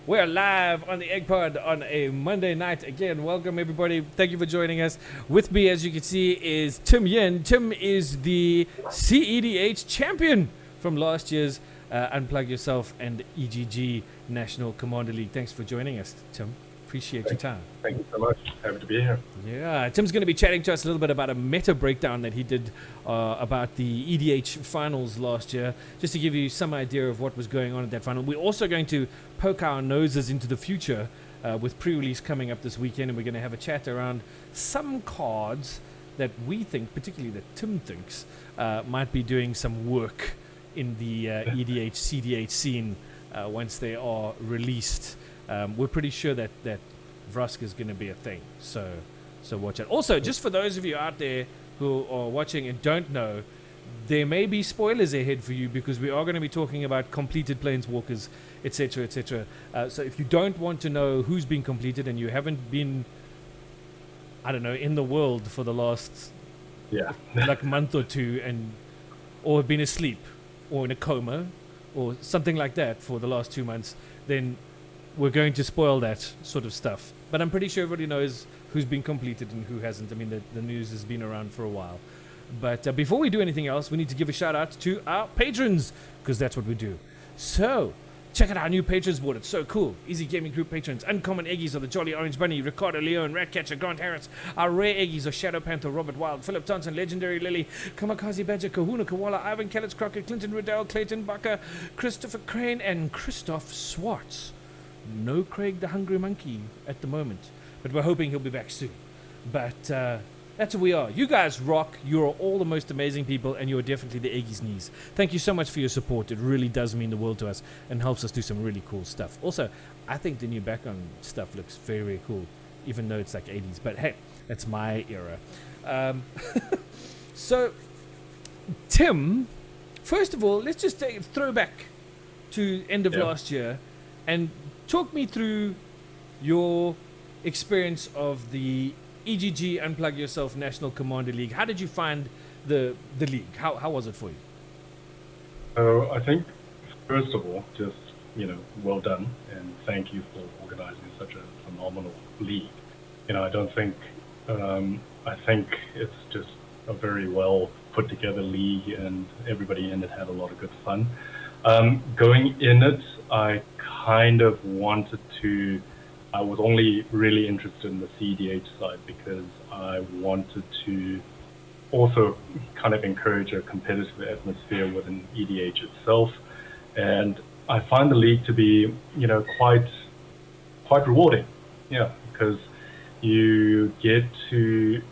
We're live on the Egg Pod on a Monday night. Again, welcome everybody. Thank you for joining us. With me, as you can see, is Tim Yin. Tim is the CEDH champion from last year's Unplug Yourself and EGG National Commander League. Thanks for joining us, Tim. Appreciate your time. Thank you so much. Happy to be here. Yeah, Tim's going to be chatting to us a little bit about a meta breakdown that he did about the EDH finals last year, just to give you some idea of what was going on at that final. We're also going to poke our noses into the future with pre-release coming up this weekend, and we're going to have a chat around some cards that we think, particularly that Tim thinks, might be doing some work in the EDH, CEDH scene once they are released. We're pretty sure that Vrosk is going to be a thing, so watch it. Also, just for those of you out there who are watching and don't know, there may be spoilers ahead for you because we are going to be talking about completed planeswalkers, etc., etc. So if you don't want to know who's been completed and you haven't been, I don't know, in the world for the last like month or two, or have been asleep or in a coma or something like that for the last 2 months, then we're going to spoil that sort of stuff. But I'm pretty sure everybody knows who's been completed and who hasn't. I mean, the news has been around for a while. But before we do anything else, we need to give a shout out to our patrons, because that's what we do. So, check out our new patrons board. It's so cool. Easy Gaming Group patrons. Uncommon Eggies are the Jolly Orange Bunny, Ricardo Leone, Ratcatcher, Grant Harris. Our rare Eggies are Shadow Panther, Robert Wild, Philip Thompson, Legendary Lily, Kamikaze Badger, Kahuna Koala, Ivan Kellett Crockett, Clinton Riddell, Clayton Bucker, Christopher Crane, and Christoph Swartz. No Craig the Hungry Monkey at the moment, but we're hoping he'll be back soon. But that's who we are. You guys rock. You're all the most amazing people, and you're definitely the Eggies knees. Thank you so much for your support. It really does mean the world to us and helps us do some really cool stuff. Also, I think the new background stuff looks very, very cool, even though it's like 80s. But hey, that's my era. So, Tim, first of all, let's just take a throwback to end of last year and talk me through your experience of the EGG Unplug Yourself National Commander League. How did you find the league? How was it for you? So I think, first of all, just, well done, and thank you for organizing such a phenomenal league. I don't think, I think it's just a very well put together league, and everybody in it had a lot of good fun. Going in it, I kind of I was only really interested in the CEDH side because I wanted to also kind of encourage a competitive atmosphere within EDH itself. And I find the league to be, quite rewarding. Yeah, because you get to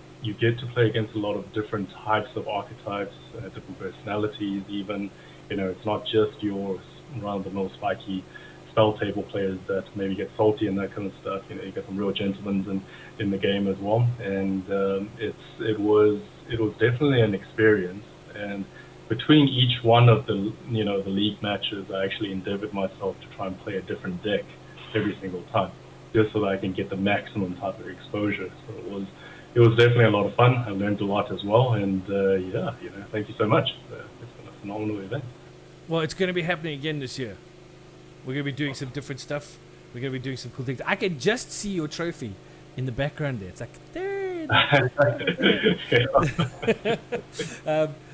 play against a lot of different types of archetypes, different personalities even. It's not just your run-of-the-mill spiky spell table players that maybe get salty and that kind of stuff. You get some real gentlemen in the game as well, and it was definitely an experience. And between each one of the the league matches, I actually endeavored myself to try and play a different deck every single time, just so that I can get the maximum type of exposure. So it was definitely a lot of fun. I learned a lot as well, and thank you so much. It's been a phenomenal event. Well, it's going to be happening again this year. We're going to be doing some different stuff. We're going to be doing some cool things. I can just see your trophy in the background there. It's like, there.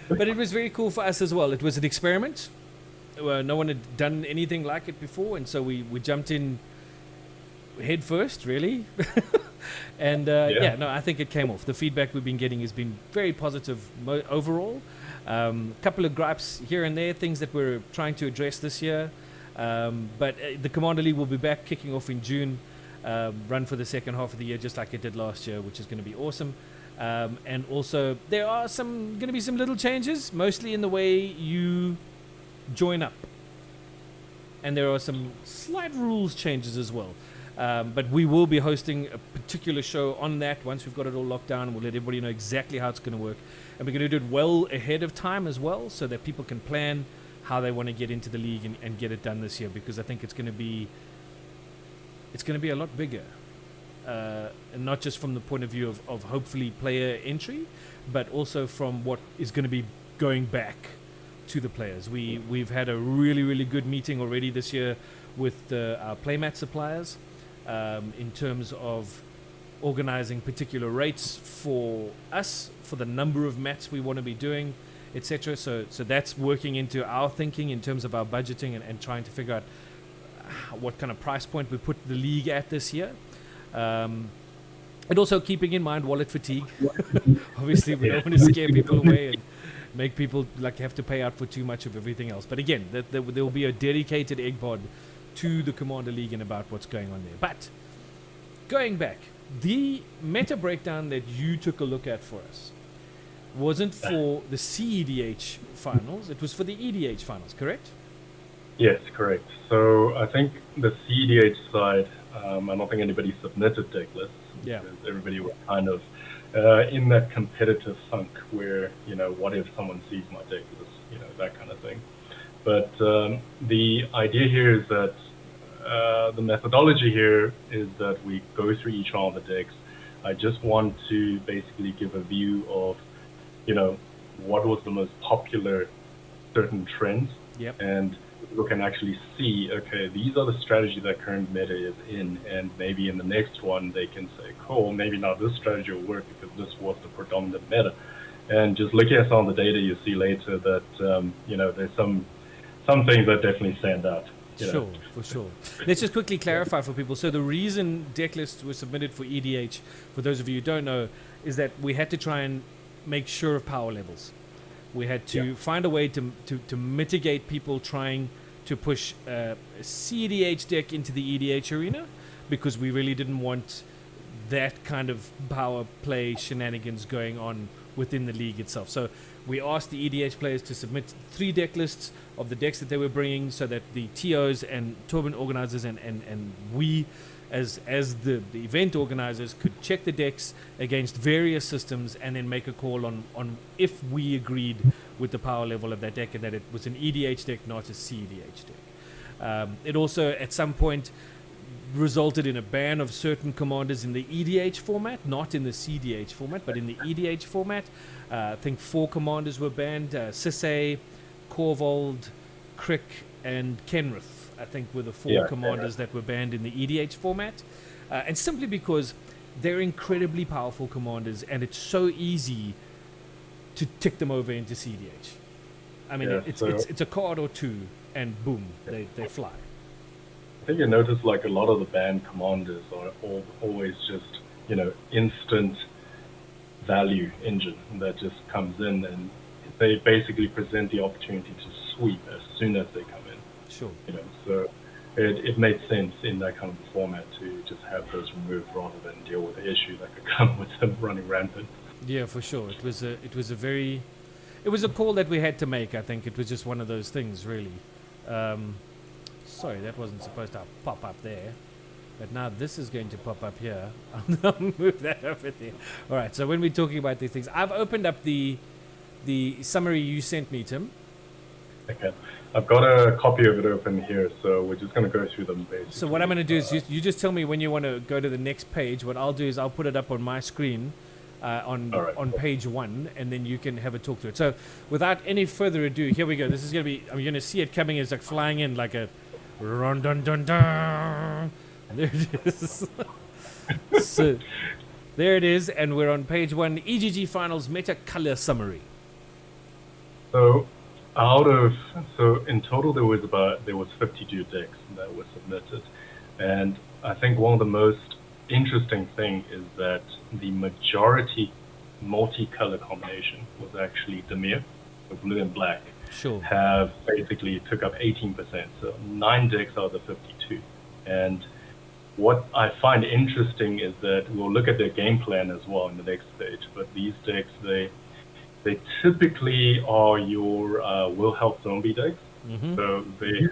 But it was very cool for us as well. It was an experiment. No one had done anything like it before, and so we jumped in head first, really. And I think it came off. The feedback we've been getting has been very positive overall. Couple of gripes here and there, things that we're trying to address this year. But the Commander League will be back, kicking off in June, run for the second half of the year, just like it did last year, which is going to be awesome. And also, there are going to be some little changes, mostly in the way you join up. And there are some slight rules changes as well. But we will be hosting a particular show on that once we've got it all locked down. We'll let everybody know exactly how it's going to work. And we're going to do it well ahead of time as well, so that people can plan how they want to get into the league and get it done this year, because I think it's going to be a lot bigger, and not just from the point of view of hopefully player entry, but also from what is going to be going back to the players. We've had a really, really good meeting already this year with our playmat suppliers in terms of organizing particular rates for us, for the number of mats we want to be doing, etc. So that's working into our thinking in terms of our budgeting and trying to figure out what kind of price point we put the league at this year. And also keeping in mind wallet fatigue. Obviously, we don't want to scare people away and make people like have to pay out for too much of everything else. But again, there will be a dedicated egg pod to the Commander League and about what's going on there. But going back, the meta breakdown that you took a look at for us wasn't for the CEDH finals, it was for the EDH finals, correct? Yes, correct. So I think the CEDH side, I don't think anybody submitted deck lists. Yeah. Because everybody was kind of in that competitive funk where, what if someone sees my deck list, that kind of thing. But the idea here is that the methodology here is that we go through each one of the decks. I just want to basically give a view of, what was the most popular certain trends. Yep. And people can actually see, okay, these are the strategies that current meta is in, and maybe in the next one they can say, cool, maybe not this strategy will work because this was the predominant meta. And just looking at some of the data, you see later that, there's some things that definitely stand out. Sure, for sure. Let's just quickly clarify for people. So the reason deck lists were submitted for EDH, for those of you who don't know, is that we had to try and make sure of power levels. We had to find a way to mitigate people trying to push a CEDH deck into the EDH arena, because we really didn't want that kind of power play shenanigans going on within the league itself. So we asked the EDH players to submit 3 deck lists of the decks that they were bringing, so that the TOs and tournament organizers and we as the event organizers could check the decks against various systems and then make a call on if we agreed with the power level of that deck and that it was an EDH deck, not a CEDH deck. It also at some point resulted in a ban of certain commanders in the EDH format, not in the CEDH format, but in the EDH format. I think 4 commanders were banned: Sisse, Korvold, Crick, and Kenrith, I think, were the 4 commanders that were banned in the EDH format. And simply because they're incredibly powerful commanders and it's so easy to tick them over into CEDH. I mean, it's a card or 2 and boom, they fly. I think you notice like a lot of the banned commanders are always just, instant value engine that just comes in, and they basically present the opportunity to sweep as soon as they come in. Sure. So it made sense in that kind of format to just have those removed rather than deal with the issue that could come with them running rampant. Yeah, for sure. It was a call that we had to make. I think it was just one of those things, really. Sorry, that wasn't supposed to pop up there, but now this is going to pop up here. I'll move that over there. All right. So when we're talking about these things, I've opened up the summary you sent me, Tim. Okay. I've got a copy of it open here, so we're just going to go through them basically. So what I'm going to do is you just tell me when you want to go to the next page. What I'll do is I'll put it up on my screen on page 1, and then you can have a talk through it. So without any further ado, here we go. This is going to be, I'm going to see it coming as like flying in like a run dun dun dun. There it is. So there it is, and we're on page 1, EGG Finals Meta Color Summary. So in total there was 52 decks that were submitted, and I think one of the most interesting thing is that the majority multi-color combination was actually Dimir, so blue and black. Sure. Have basically took up 18%, so 9 decks out of the 52. And what I find interesting is that we'll look at their game plan as well in the next stage, but these decks, they typically are your will help zombie decks. Mm-hmm. So they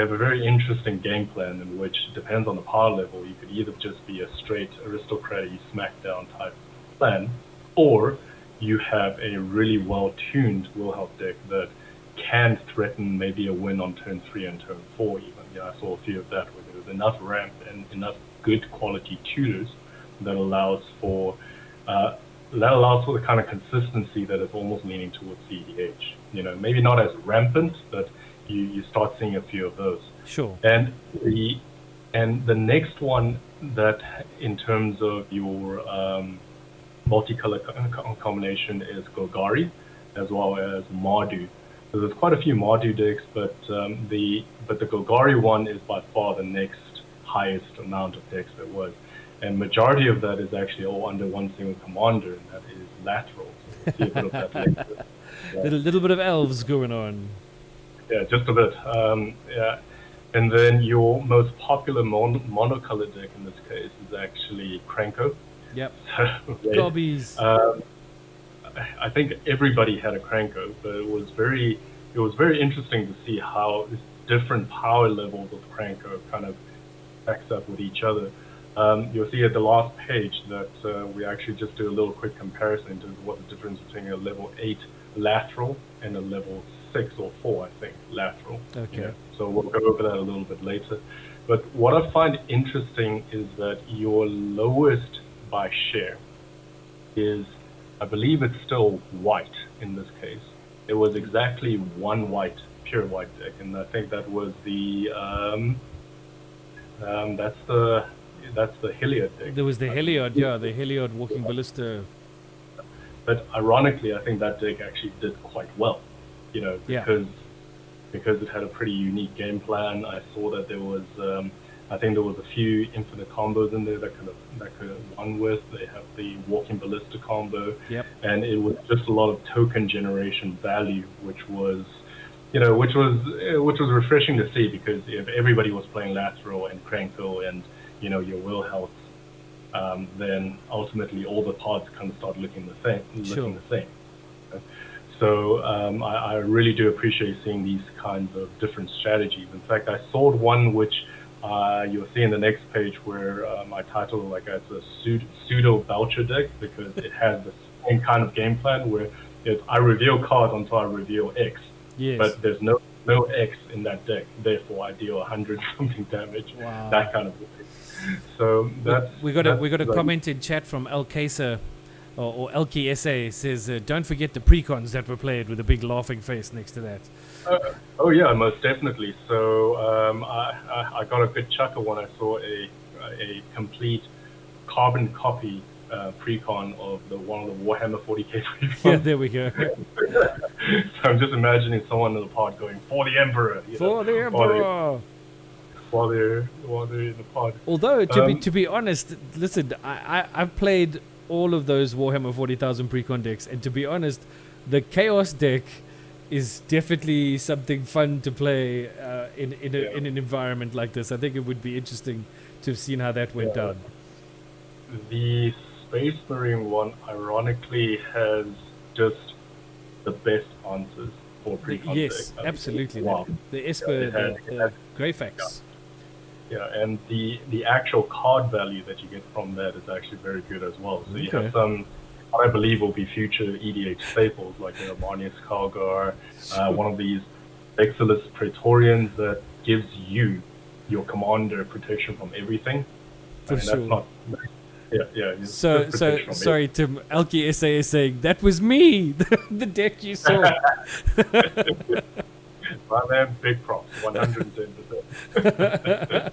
have a very interesting game plan in which, depends on the power level, you could either just be a straight aristocratic smackdown type plan, or you have a really well-tuned will help deck that can threaten maybe a win on turn 3 and turn 4 even. I saw a few of that where there was enough ramp and enough good quality tutors that allows for the kind of consistency that is almost leaning towards CEDH. Maybe not as rampant, but you start seeing a few of those. Sure. And the next one that in terms of your multicolor combination is Golgari, as well as Mardu. So there's quite a few Mardu decks, but the Golgari one is by far the next highest amount of decks there was, and majority of that is actually all under one single commander, and that is lateral. So we'll see a bit of that later. Yeah. Little bit of elves going on. Yeah, just a bit. Yeah. And then your most popular monocolor deck in this case is actually Krenko. Yep. So, Gobbies. I think everybody had a Krenko, but it was very interesting to see how different power levels of Krenko kind of stacks up with each other. You'll see at the last page that we actually just do a little quick comparison to what the difference between a level 8 lateral and a level 6 or 4, I think, lateral. Okay. You know? So we'll go over that a little bit later. But what I find interesting is that your lowest by share is, I believe it's still white in this case. It was exactly one white, pure white deck, and I think that was the that's the Heliod deck. There was the Heliod, yeah, the Heliod Walking Ballista. But ironically, I think that deck actually did quite well, you know, because it had a pretty unique game plan. I saw that there was, I think there was a few infinite combos in there that could have won with. They have the Walking Ballista combo, and it was just a lot of token generation value, which was, you know, which was refreshing to see, because if everybody was playing lateral and Krenko and, you know, your will health, then ultimately all the pods kind of start looking the same. So I really do appreciate seeing these kinds of different strategies. In fact, I saw one which you'll see in the next page, where I titled it like as a pseudo Belcher deck, because it has the same kind of game plan where I reveal cards until I reveal X. Yes. But there's no X in that deck, therefore I deal 100 something damage. Wow. That kind of thing. So we got a comment in chat from Elkasa, or Elki SA, says don't forget the precons that were played, with a big laughing face next to that. Oh yeah, most definitely. So I got a good chuckle when I saw a complete carbon copy precon of one of the Warhammer 40k precons. Yeah, there we go. So I'm just imagining someone in the pod going, "For the Emperor!" For the Emperor! While they're in the pod. Although to be honest, listen, I've played all of those Warhammer 40,000 precon decks, and to be honest, the Chaos deck is definitely something fun to play in an environment like this. I think it would be interesting to have seen how that went down. The Space Marine one, ironically, has just the best answers for precon yes, deck. absolutely. Wow. The Esper, the Greyfax. Yeah, and the actual card value that you get from that is actually very good as well. So you have some, what I believe will be future EDH staples, like Marnius Kalgar, one of these Exilus Praetorians that gives you your commander protection from everything. For sure. That's not, yeah. So sorry, Tim. Elki SA is saying that was me, the deck you saw. My man, big props, 110%.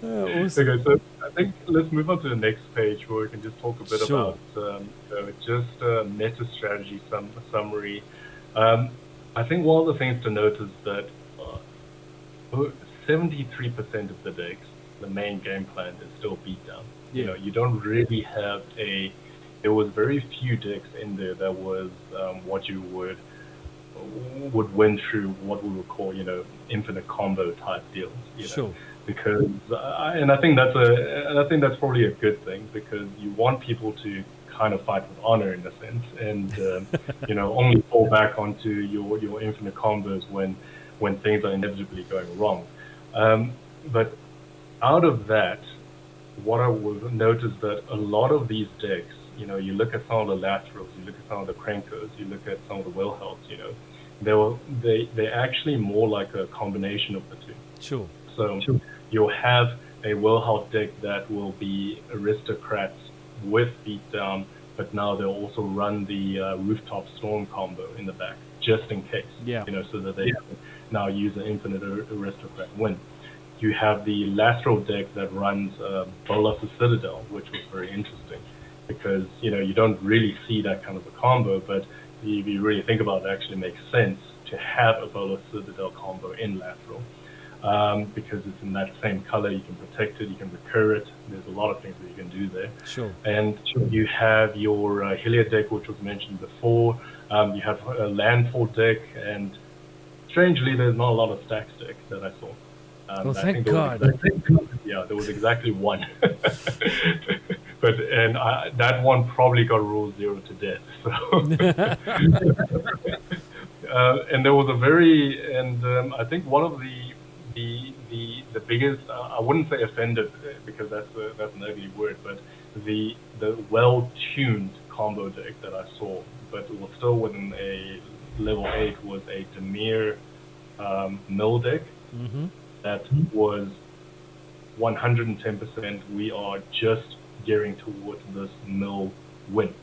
Awesome. Okay, so I think let's move on to the next page, where we can just talk a bit about just meta strategy summary. I think one of the things to note is that 73% of the decks, the main game plan is still beatdown. You know, you don't really have there was very few decks in there that was what you would win through what we would call, infinite combo type deals. Sure. Because and I think that's probably a good thing, because you want people to kind of fight with honor in a sense, and only fall back onto your infinite combos when things are inevitably going wrong. But out of that, what I would notice that a lot of these decks, you look at some of the laterals, you look at some of the Krenkos, you look at some of the will helps, they're actually more like a combination of the two. Sure. So you'll have a will health deck that will be aristocrats with beatdown, but now they'll also run the rooftop storm combo in the back, just in case. Yeah. So that they can now use an infinite aristocrat win. You have the lateral deck that runs Bolas the Citadel, which was very interesting because you don't really see that kind of a combo, but if you really think about it, it actually makes sense to have a Bolas Citadel combo in lateral. Because it's in that same color, you can protect it, you can recur it. There's a lot of things that you can do there. Sure. And you have your Hylia deck, which was mentioned before. You have a landfall deck, and strangely, there's not a lot of stacks deck that I saw. Well, thank God. There was exactly one. That one probably got ruled 0 to death. So. And there was I think one of the biggest, I wouldn't say offended because that's an ugly word, but the well-tuned combo deck that I saw, but it was still within a level 8, was a Demir mill deck. Mm-hmm. That was 110%. We are just gearing towards this mill win.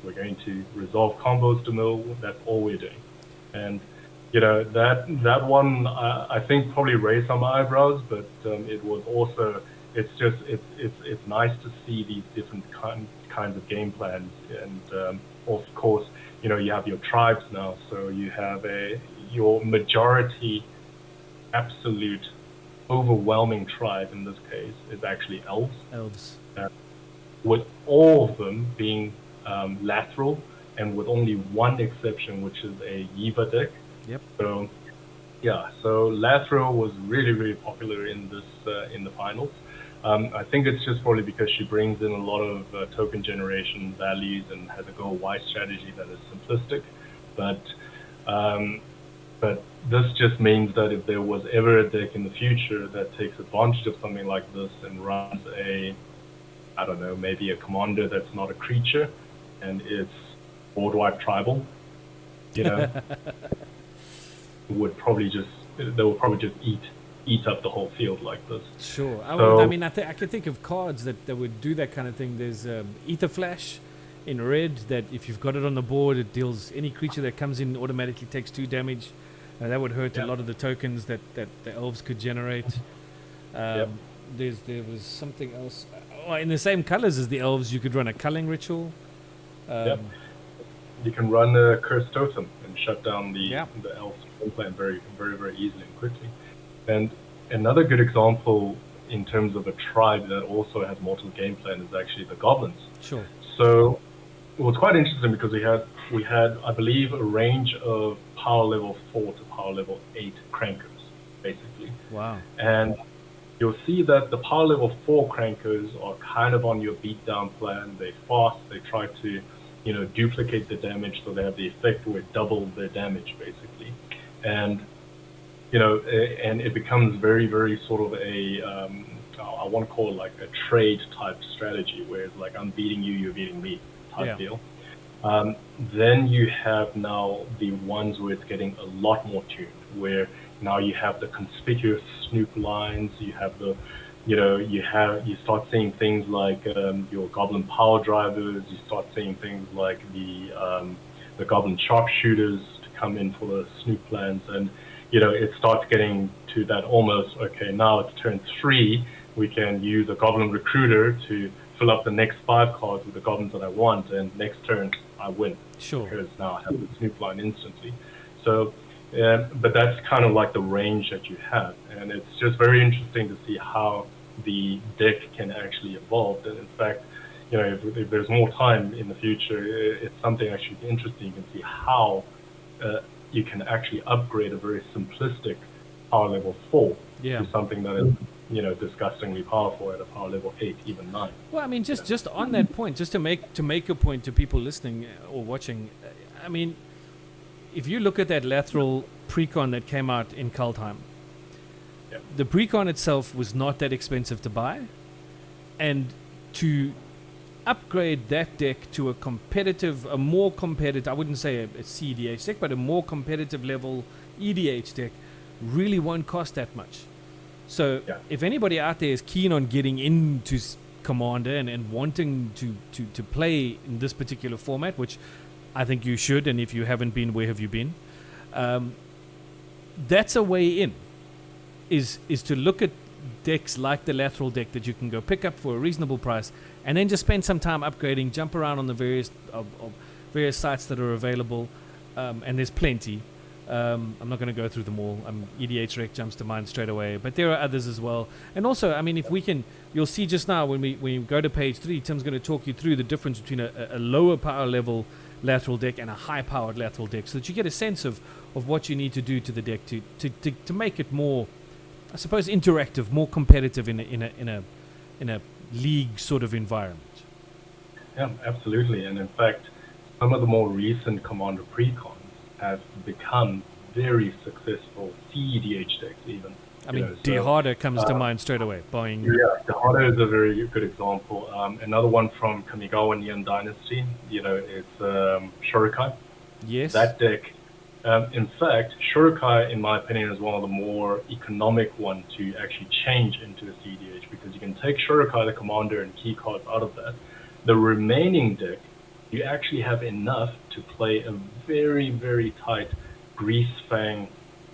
We're going to resolve combos to mill. That's all we're doing. And that one I think probably raised some eyebrows, but it was also it's nice to see these different kinds of game plans. And of course, you have your tribes now, so you have your majority, absolute, overwhelming tribe in this case is actually elves. With all of them being lateral, and with only one exception, which is a Yiva deck. Yep. So lateral was really, really popular in the finals. I think it's just probably because she brings in a lot of token generation values and has a go-wide strategy that is simplistic. But this just means that if there was ever a deck in the future that takes advantage of something like this and runs maybe a commander that's not a creature and it's board wipe tribal, would probably just eat up the whole field like this. Sure. I can think of cards that would do that kind of thing. There's Ether Flash in red that if you've got it on the board, it deals any creature that comes in automatically takes 2 damage. That would hurt a lot of the tokens that the elves could generate. There was something else. In the same colors as the elves, you could run a culling ritual. You can run a Cursed Totem and shut down the elves game plan very, very, very easily and quickly. And another good example in terms of a tribe that also has multiple game plan is actually the goblins. Sure. So it was quite interesting because we had I believe a range of power level 4 to power level 8 crankers, basically. Wow. And you'll see that the power level 4 crankers are kind of on your beatdown plan. They're fast. They try to, duplicate the damage, so they have the effect where double their damage, basically. And, and it becomes very, very sort of I want to call it like a trade type strategy, where it's like I'm beating you, you're beating me type deal. Then you have now the ones where it's getting a lot more tuned, where now you have the conspicuous snoop lines, you have the, you start seeing things like your goblin power drivers, you start seeing things like the goblin sharpshooters to come in for the snoop plans, and it starts getting to that almost, okay, now it's turn 3, we can use a goblin recruiter to fill up the next 5 cards with the goblins that I want, and next turn I win. Sure. Because now I have the snoop line instantly. So, but that's kind of like the range that you have, and it's just very interesting to see how the deck can actually evolve. And in fact, if there's more time in the future, it's something actually interesting. You can see how you can actually upgrade a very simplistic power level 4 to something that is, disgustingly powerful at a power level 8, even 9. Well, I mean, just on that point, just to make a point to people listening or watching, I mean, if you look at that lateral precon that came out in Kaldheim, the precon itself was not that expensive to buy, and to upgrade that deck to a more competitive, I wouldn't say a CEDH deck, but a more competitive level EDH deck really won't cost that much. So if anybody out there is keen on getting into Commander and wanting to play in this particular format, which I think you should, and if you haven't been, where have you been? That's a way in. Is to look at decks like the lateral deck that you can go pick up for a reasonable price, and then just spend some time upgrading, jump around on the various sites that are available, and there's plenty. I'm not going to go through them all. EDH Rec jumps to mind straight away, but there are others as well. And also, I mean, if we can, you'll see just now when we go to page 3, Tim's going to talk you through the difference between a lower power level lateral deck and a high powered lateral deck, so that you get a sense of what you need to do to the deck to make it more, I suppose, interactive, more competitive in a league sort of environment. Yeah, absolutely. And in fact, some of the more recent Commander precons have become very successful CEDH decks even. I mean, Dehada comes to mind straight away. Buying. Yeah, Dehada is a very good example. Another one from Kamigawa Neon Dynasty, it's Shurikai. Yes. That deck, in fact, Shurikai, in my opinion, is one of the more economic one to actually change into a CEDH, because you can take Shurikai, the commander, and key cards out of that. The remaining deck, you actually have enough to play a very, very tight Grease Fang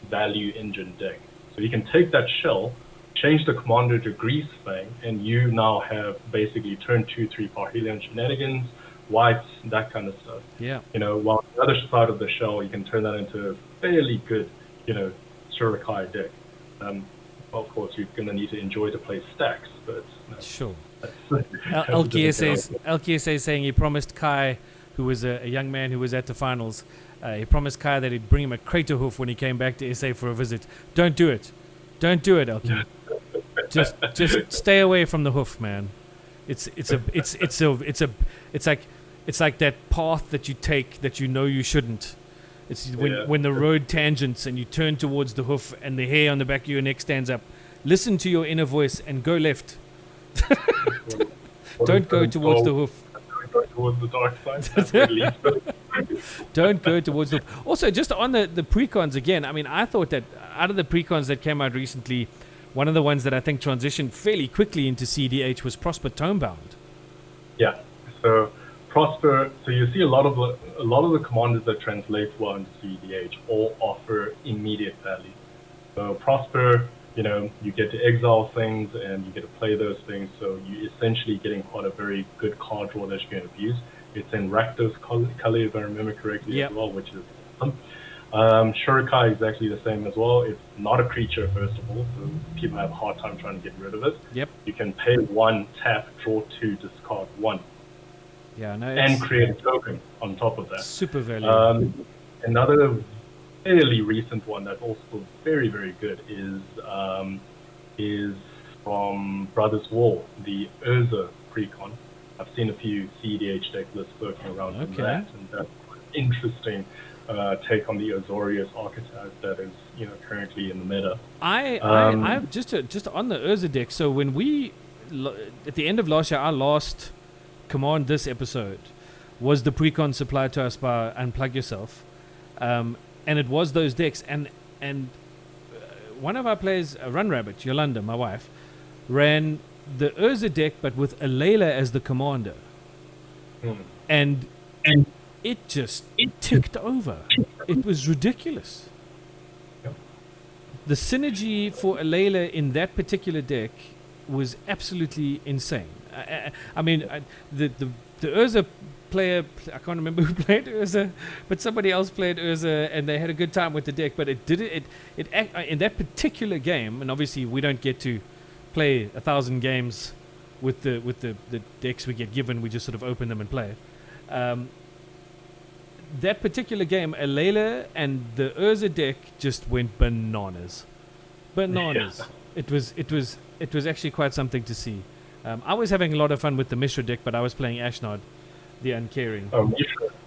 value engine deck. So you can take that shell, change the commander to Grease Fang, and you now have basically turn 2/3 Parhelion shenanigans, whites, that kind of stuff. Yeah. While the other side of the shell, you can turn that into a fairly good, Shurikai deck. Of course, you're going to need to enjoy to play stacks, but sure. LKSA LKSA is saying he promised Kai, who was a young man who was at the finals, he promised Kai that he'd bring him a Kraterhoof when he came back to SA for a visit. Don't do it, LK. just stay away from the hoof, man. It's like that path that you take that you know you shouldn't. It's when the road tangents and you turn towards the hoof and the hair on the back of your neck stands up. Listen to your inner voice and go left. Don't go towards the hoof. Don't go towards the dark side. Don't go towards the hoof. Also, just on the precons again, I mean, I thought that out of the precons that came out recently, one of the ones that I think transitioned fairly quickly into CEDH was Prosper Tomebound. Yeah. So Prosper. So you see a lot of the commanders that translate well into CEDH all offer immediate value. So Prosper, you get to exile things and you get to play those things. So you're essentially getting quite a very good card draw that you can abuse. It's in Rakdos color, if I remember correctly, as well, which is awesome. Shurikai is actually the same as well. It's not a creature, first of all, so people have a hard time trying to get rid of it. Yep. You can pay 1, tap, draw 2, discard 1. Yeah, no, and create a token on top of that. Super value. Another fairly recent one that's also very, very good is from Brothers War, the Urza precon. I've seen a few CEDH deck lists floating around from that, and that's an interesting take on the Azorius archetype that is, currently in the meta. I just on the Urza deck. So when we at the end of last year, our last command this episode was the precon supplied to us by Unplug Yourself, and it was those decks. And one of our players, Run Rabbit, Yolanda, my wife, ran the Urza deck, but with Alayla as the commander, and it ticked over. It was ridiculous. The synergy for Alayla in that particular deck was absolutely insane. I mean, the Urza player, I can't remember who played Urza, but somebody else played Urza, and they had a good time with the deck. But it in that particular game, and obviously we don't get to play 1,000 games with the decks we get given. We just sort of open them and play. That particular game, Alayla and the Urza deck just went bananas. Yeah. It was actually quite something to see. I was having a lot of fun with the Mishra deck, but I was playing Ashnod, the Uncaring. Oh,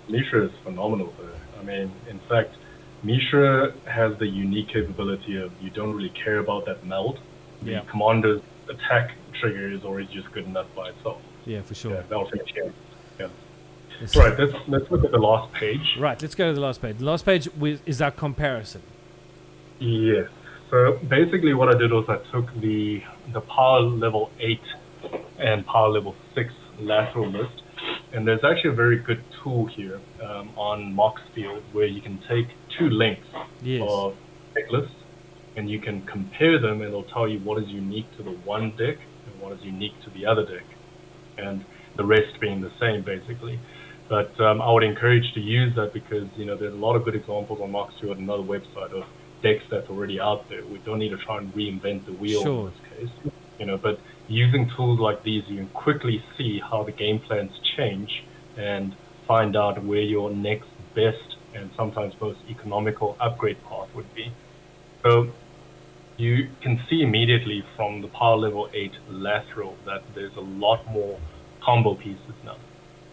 Mishra is phenomenal though. I mean, in fact, Mishra has the unique capability of you don't really care about that meld. The commander's attack trigger is always just good enough by itself. Yeah, for sure. Yeah, that'll finish him. Yeah. Right, let's look at the last page. Right, let's go to the last page. The last page is our comparison. Yes. So basically what I did was I took the power level 8 and power level 6 lateral list, And there's actually a very good tool here on Moxfield where you can take two links of deck lists and you can compare them, and it'll tell you what is unique to the one deck and what is unique to the other deck, and the rest being the same basically. But I would encourage to use that because there's a lot of good examples on Moxfield, another website, of decks that's already out there. We don't need to try and reinvent the wheel in this case. But using tools like these, you can quickly see how the game plans change and find out where your next best and sometimes most economical upgrade path would be. So you can see immediately from the power level 8 lateral that there's a lot more combo pieces now.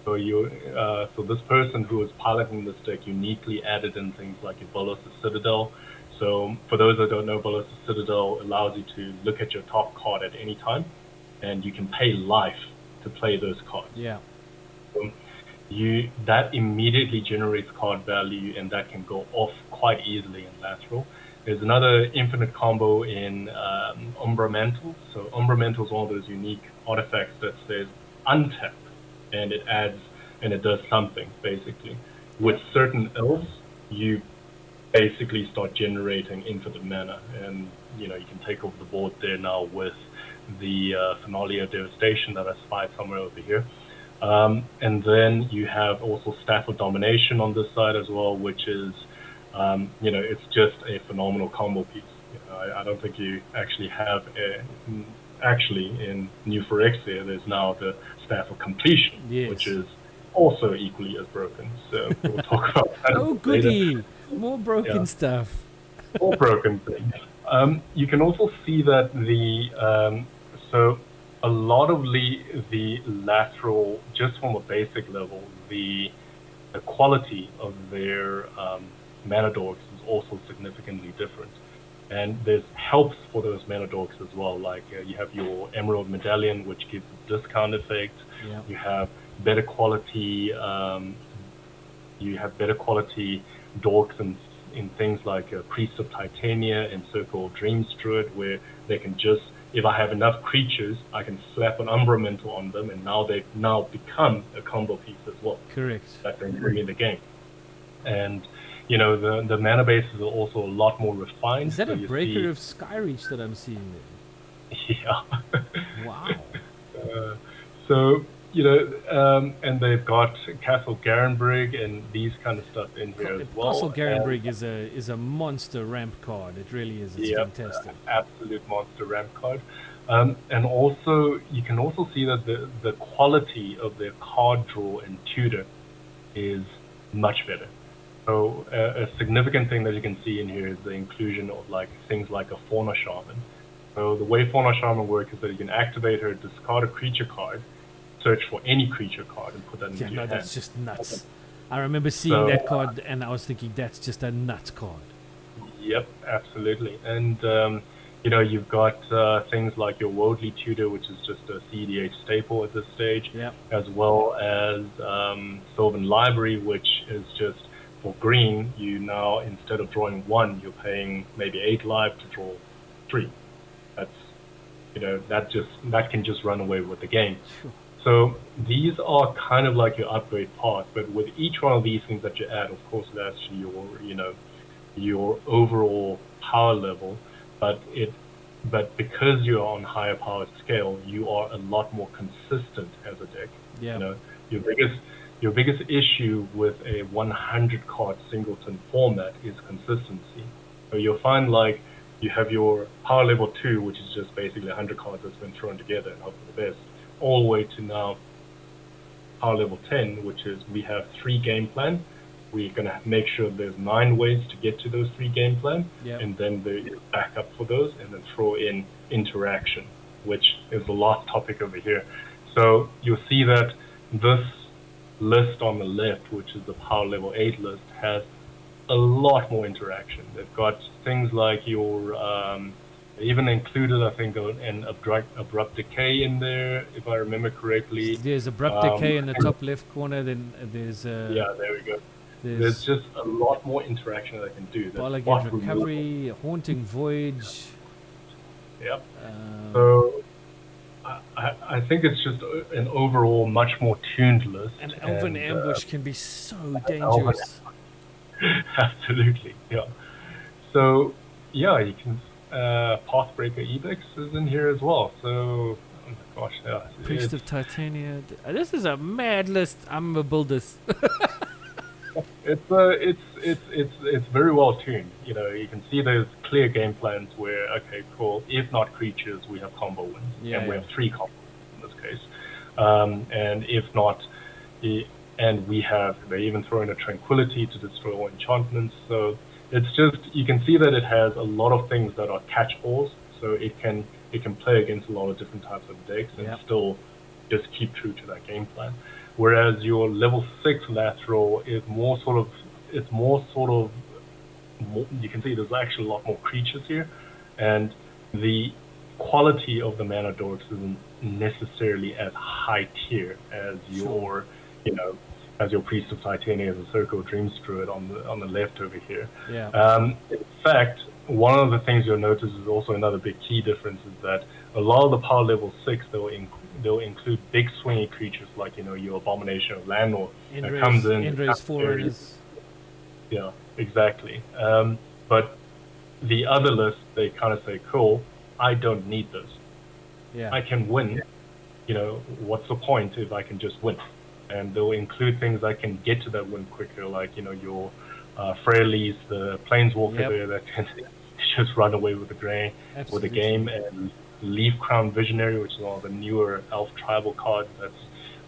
So so this person who is piloting this deck uniquely added in things like your Bolas Citadel. So for those that don't know, Bolas Citadel allows you to look at your top card at any time, and you can pay life to play those cards. Yeah. So that immediately generates card value, and that can go off quite easily in lateral. There's another infinite combo in Umbra Mantle. So Umbra Mantle is one of those unique artifacts that says untap, and it adds and it does something basically. With certain elves, you basically start generating infinite mana, and you can take over the board there now with the Finale of Devastation that I spied somewhere over here. And then you have also Staff of Domination on this side as well, which is it's just a phenomenal combo piece. I don't think you actually have in New Phyrexia there's now the Staff of Completion, which is also equally as broken. So we'll talk about that. Oh goody! More broken stuff. More broken things. You can also see that so a lot of the lateral, just from a basic level, the quality of their mana dorks is also significantly different. And there's helps for those mana dorks as well. Like you have your Emerald Medallion, which gives a discount effect. Yeah. You have better quality. Dorks in things like Priest of Titania and Circle of Dreams Druid, where they can just, if I have enough creatures, I can slap an Umbra Mantle on them, and now they've become a combo piece as well. Correct. That can bring in the game. And the mana bases are also a lot more refined. Is that a breaker of Skyreach that I'm seeing there? Yeah. Wow. And they've got Castle Garenbrig and these kind of stuff in here as well. Castle Garenbrig is a monster ramp card. It really is. It's fantastic. Absolute monster ramp card. And also, you can also see that the quality of their card draw and tutor is much better. So a significant thing that you can see in here is the inclusion of things like a Fauna Shaman. So the way Fauna Shaman works is that you can activate her, discard a creature card, search for any creature card, and put that into your hand. That's just nuts. I remember seeing that card, and I was thinking that's just a nuts card. Yep, absolutely. And you've got things like your Worldly Tutor, which is just a CEDH staple at this stage, as well as Sylvan Library, which is just for green. You now, instead of drawing 1, you're paying maybe 8 life to draw 3. That's that can just run away with the game. Sure. So these are kind of like your upgrade path, but with each one of these things that you add, of course, it adds to your overall power level. But because you're on higher power scale, you are a lot more consistent as a deck. Yeah. Your biggest issue with a 100 card singleton format is consistency. So you'll find you have your power level 2, which is just basically 100 cards that's been thrown together and hope for the best, all the way to now power level 10, which is we have 3 game plan. We're going to make sure there's 9 ways to get to those 3 game plan, and then the backup for those, and then throw in interaction, which is the last topic over here. So you'll see that this list on the left, which is the power level 8 list, has a lot more interaction. They've got things like your even included, I think, an abrupt decay in there, if I remember correctly. There's abrupt decay in the top left corner. Then there's there we go. There's just a lot more interaction that I can do. Bargain Recovery, Haunting Voyage. Yep. So I I think it's just an overall much more tuned list. An Elven ambush can be so Elven, dangerous. absolutely, yeah. So yeah, you can. Pathbreaker Ebix is in here as well. So, oh my gosh, yeah. Priest of Titania. This is a mad list. I'm gonna build this. It's very well tuned. You know, you can see there's clear game plans where, okay, cool. If not creatures, we have combo wins, and we have 3 combos in this case. And if not, and we have, they even throw in a tranquility to destroy all enchantments. So it's just, you can see that it has a lot of things that are catch-alls. So it can play against a lot of different types of decks and still just keep true to that game plan. Whereas your level 6 lateral is more sort of, you can see there's actually a lot more creatures here, and the quality of the mana dorks isn't necessarily as high tier as your, as your Priest of Titania, as a Circle of Dreams Druid on the left over here. In fact, one of the things you'll notice is also another big key difference is that a lot of the power level 6 they'll include big swingy creatures like your Abomination of Landlord that comes in. Endra's Forerunners. Yeah, exactly. But the other list, they kind of say, cool, I don't need this. I can win. What's the point if I can just win? And they'll include things that can get to that win quicker, like your Freyalise, the Planeswalker there that can just run away with the game, and Leaf Crown Visionary, which is one of the newer Elf Tribal cards. That's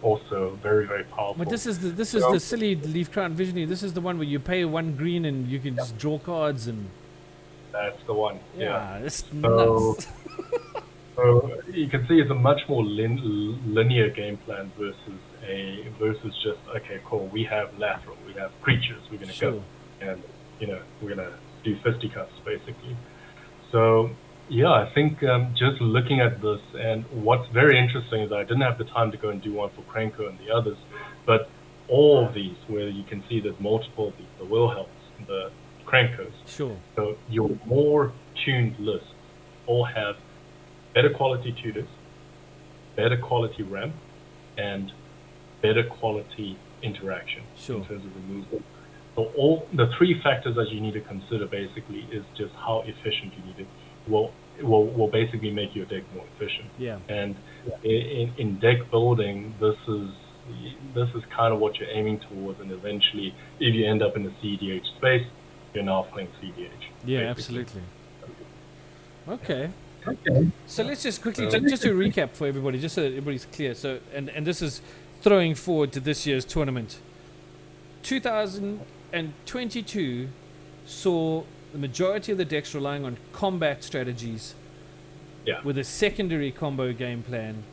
also very, very powerful. But this is the silly Leaf Crown Visionary. This is the one where you pay 1 green and you can just draw cards and. That's the one. Yeah, it's nuts. So you can see it's a much more linear game plan versus just, okay, cool, we have lateral, we have creatures, we're going to go, and we're going to do fisticuffs basically. So yeah, I think just looking at this, and what's very interesting is I didn't have the time to go and do one for Krenko and the others, but all of these where you can see there's multiple, the Wilhelms, the Krenkos. So your more tuned lists all have better quality tutors, better quality ramp, and better quality interaction in terms of removal. So all the 3 factors that you need to consider basically is just how efficient you need it. Will basically make your deck more efficient. And in deck building, this is kind of what you're aiming towards, and eventually, if you end up in the CEDH space, you're now playing CEDH. Yeah, basically. Absolutely. Okay. So let's just quickly, just to recap for everybody, just so that everybody's clear. So, and this is throwing forward to this year's tournament. 2022 saw the majority of the decks relying on combat strategies with a secondary combo game plan,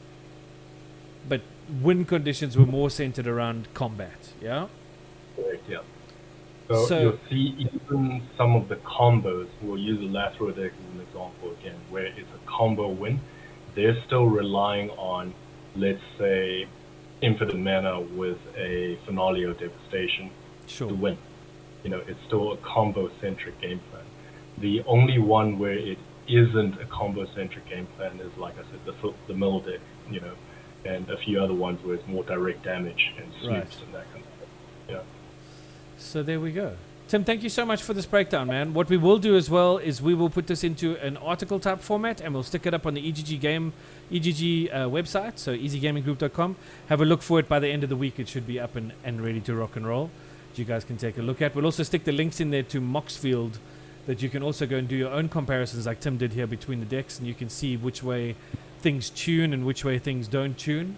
but win conditions were more centered around combat. Correct, So you'll see even some of the combos, we'll use the lateral deck as an example again, where it's a combo win. They're still relying on, let's say, infinite mana with a Finale of Devastation to win. It's still a combo-centric game plan. The only one where it isn't a combo-centric game plan is, like I said, the mill deck, and a few other ones where it's more direct damage and sweeps and that kind of stuff. So there we go. Tim, thank you so much for this breakdown, man. What we will do as well is we will put this into an article type format and we'll stick it up on the EGG website, so easygaminggroup.com. Have a look for it by the end of the week. It should be up and ready to rock and roll. You guys can take a look at. We'll also stick the links in there to Moxfield that you can also go and do your own comparisons like Tim did here between the decks, and you can see which way things tune and which way things don't tune.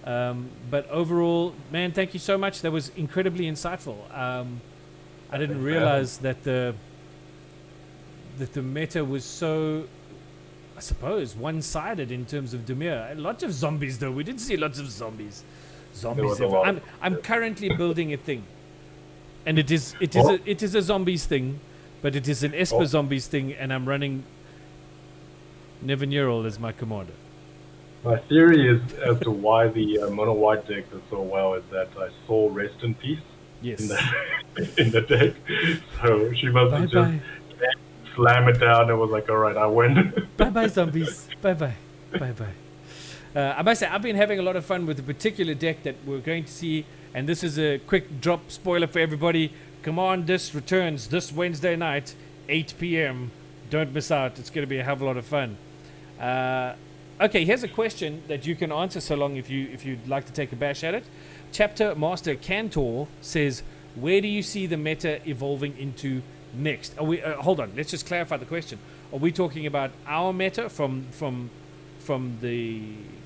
But overall, man, thank you so much. That was incredibly insightful. I didn't realize that the meta was so, I suppose, one-sided in terms of Dimir. Lots of zombies, though. We did see lots of zombies. I'm currently building a thing, and it is a zombies thing, but it is an Esper zombies thing, and I'm running Nevineural as my commander. My theory is as to why the mono white deck does so well is that I saw Rest in Peace in the deck, so she must have just slam it down and was like, all right, I win. Bye bye zombies. Bye bye. I must say, I've been having a lot of fun with a particular deck that we're going to see, and this is a quick drop spoiler for everybody. Commandus returns this Wednesday night, 8 p.m. Don't miss out. It's going to be a hell of a lot of fun. Okay, here's a question that you can answer so long if you'd like to take a bash at it. Chapter Master Cantor says, where do you see the meta evolving into next? Are we hold on, let's just clarify the question. Are we talking about our meta from the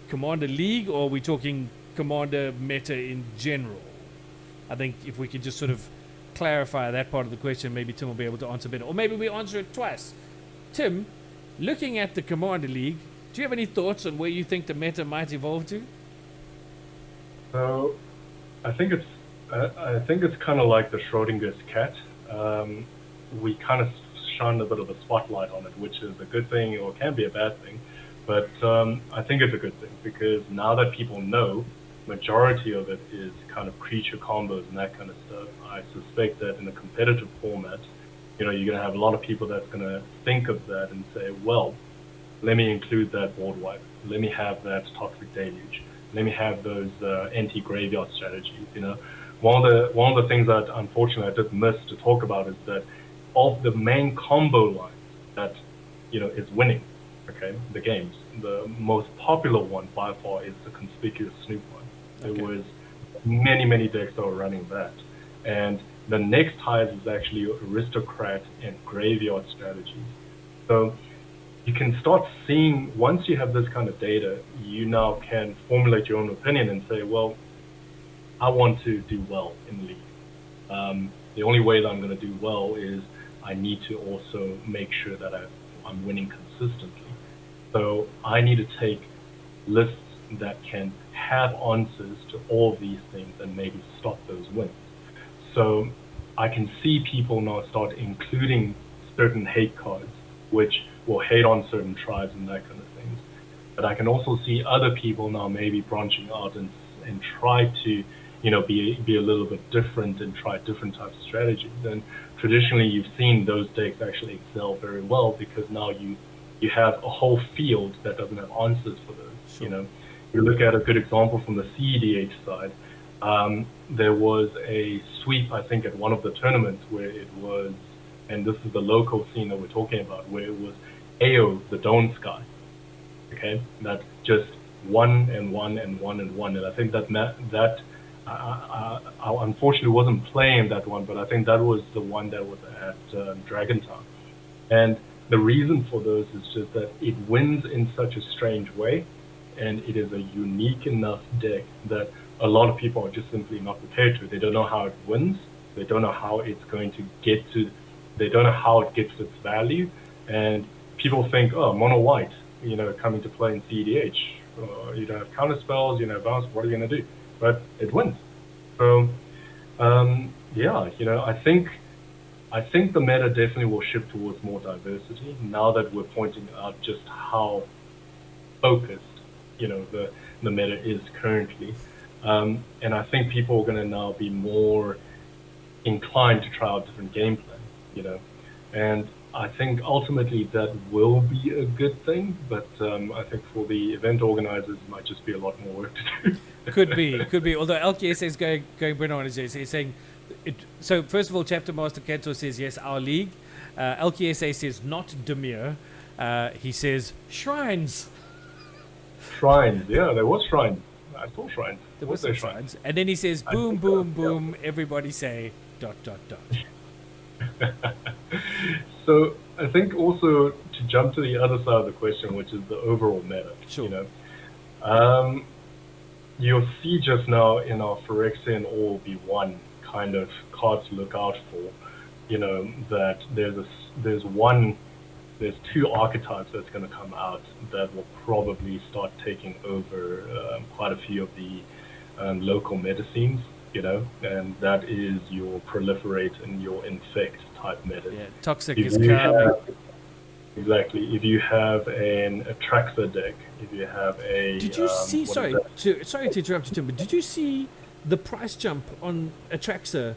Commander League, or are we talking Commander meta in general? I think if we could just sort of clarify that part of the question, maybe Tim will be able to answer better. Or maybe we answer it twice. Tim, looking at the Commander League, do you have any thoughts on where you think the meta might evolve to? So, I think it's kind of like the Schrodinger's cat. We kind of shine a bit of a spotlight on it, which is a good thing or can be a bad thing. But I think it's a good thing because now that people know, majority of it is kind of creature combos and that kind of stuff. I suspect that in a competitive format, you're going to have a lot of people that's going to think of that and say, well, let me include that board wipe. Let me have that toxic deluge. Let me have those anti-graveyard strategies. One of the things that unfortunately I did miss to talk about is that of the main combo lines that is winning, okay, the games, the most popular one by far is the Conspicuous Snoop one. Okay. There was many decks that were running that, and the next highest is actually Aristocrat and Graveyard strategies. So you can start seeing, once you have this kind of data, you now can formulate your own opinion and say, well, I want to do well in League. The only way that I'm going to do well is I need to also make sure that I'm winning consistently. So I need to take lists that can have answers to all of these things and maybe stop those wins. So I can see people now start including certain hate cards, which will hate on certain tribes and that kind of things. But I can also see other people now maybe branching out and try to be a little bit different and try different types of strategies. And traditionally you've seen those decks actually excel very well because now you have a whole field that doesn't have answers for those. Sure. You look at a good example from the CEDH side. There was a sweep, I think, at one of the tournaments where it was, and this is the local scene that we're talking about, where it was AO, the Dawn Sky, okay, that just won and won and won and won. And I think that I unfortunately wasn't playing that one, but I think that was the one that was at Dragon Town. And the reason for those is just that it wins in such a strange way, and it is a unique enough deck that a lot of people are just simply not prepared to. They don't know how it wins. They don't know how it's going to get to. They don't know how it gets its value, and people think, oh, mono white, coming to play in CEDH. You don't have counter spells, bounce. What are you going to do? But it wins. So, I think the meta definitely will shift towards more diversity now that we're pointing out just how focused, the meta is currently. And I think people are going to now be more inclined to try out different game plans, and I think ultimately that will be a good thing, but I think for the event organizers it might just be a lot more work to do. Could be. Although LKSA is going Brennan is saying it. So first of all, Chapter Master Kato says yes, our league. LKSA says not Demir. He says shrines. Shrines, yeah, there was shrines. I saw shrines. There was shrines. And then he says boom, boom, boom. Everybody say ... So I think also to jump to the other side of the question, which is the overall meta. Sure. You'll see just now in our Phyrexia and all V1 kind of cards to look out for, that there's two archetypes that's going to come out that will probably start taking over quite a few of the local meta scenes, and that is your proliferate and your infect type meta. Yeah, toxic is coming. Exactly. If you have an Atraxa deck, if you have a... Did you see... Sorry to interrupt you, Tim, but did you see the price jump on Atraxa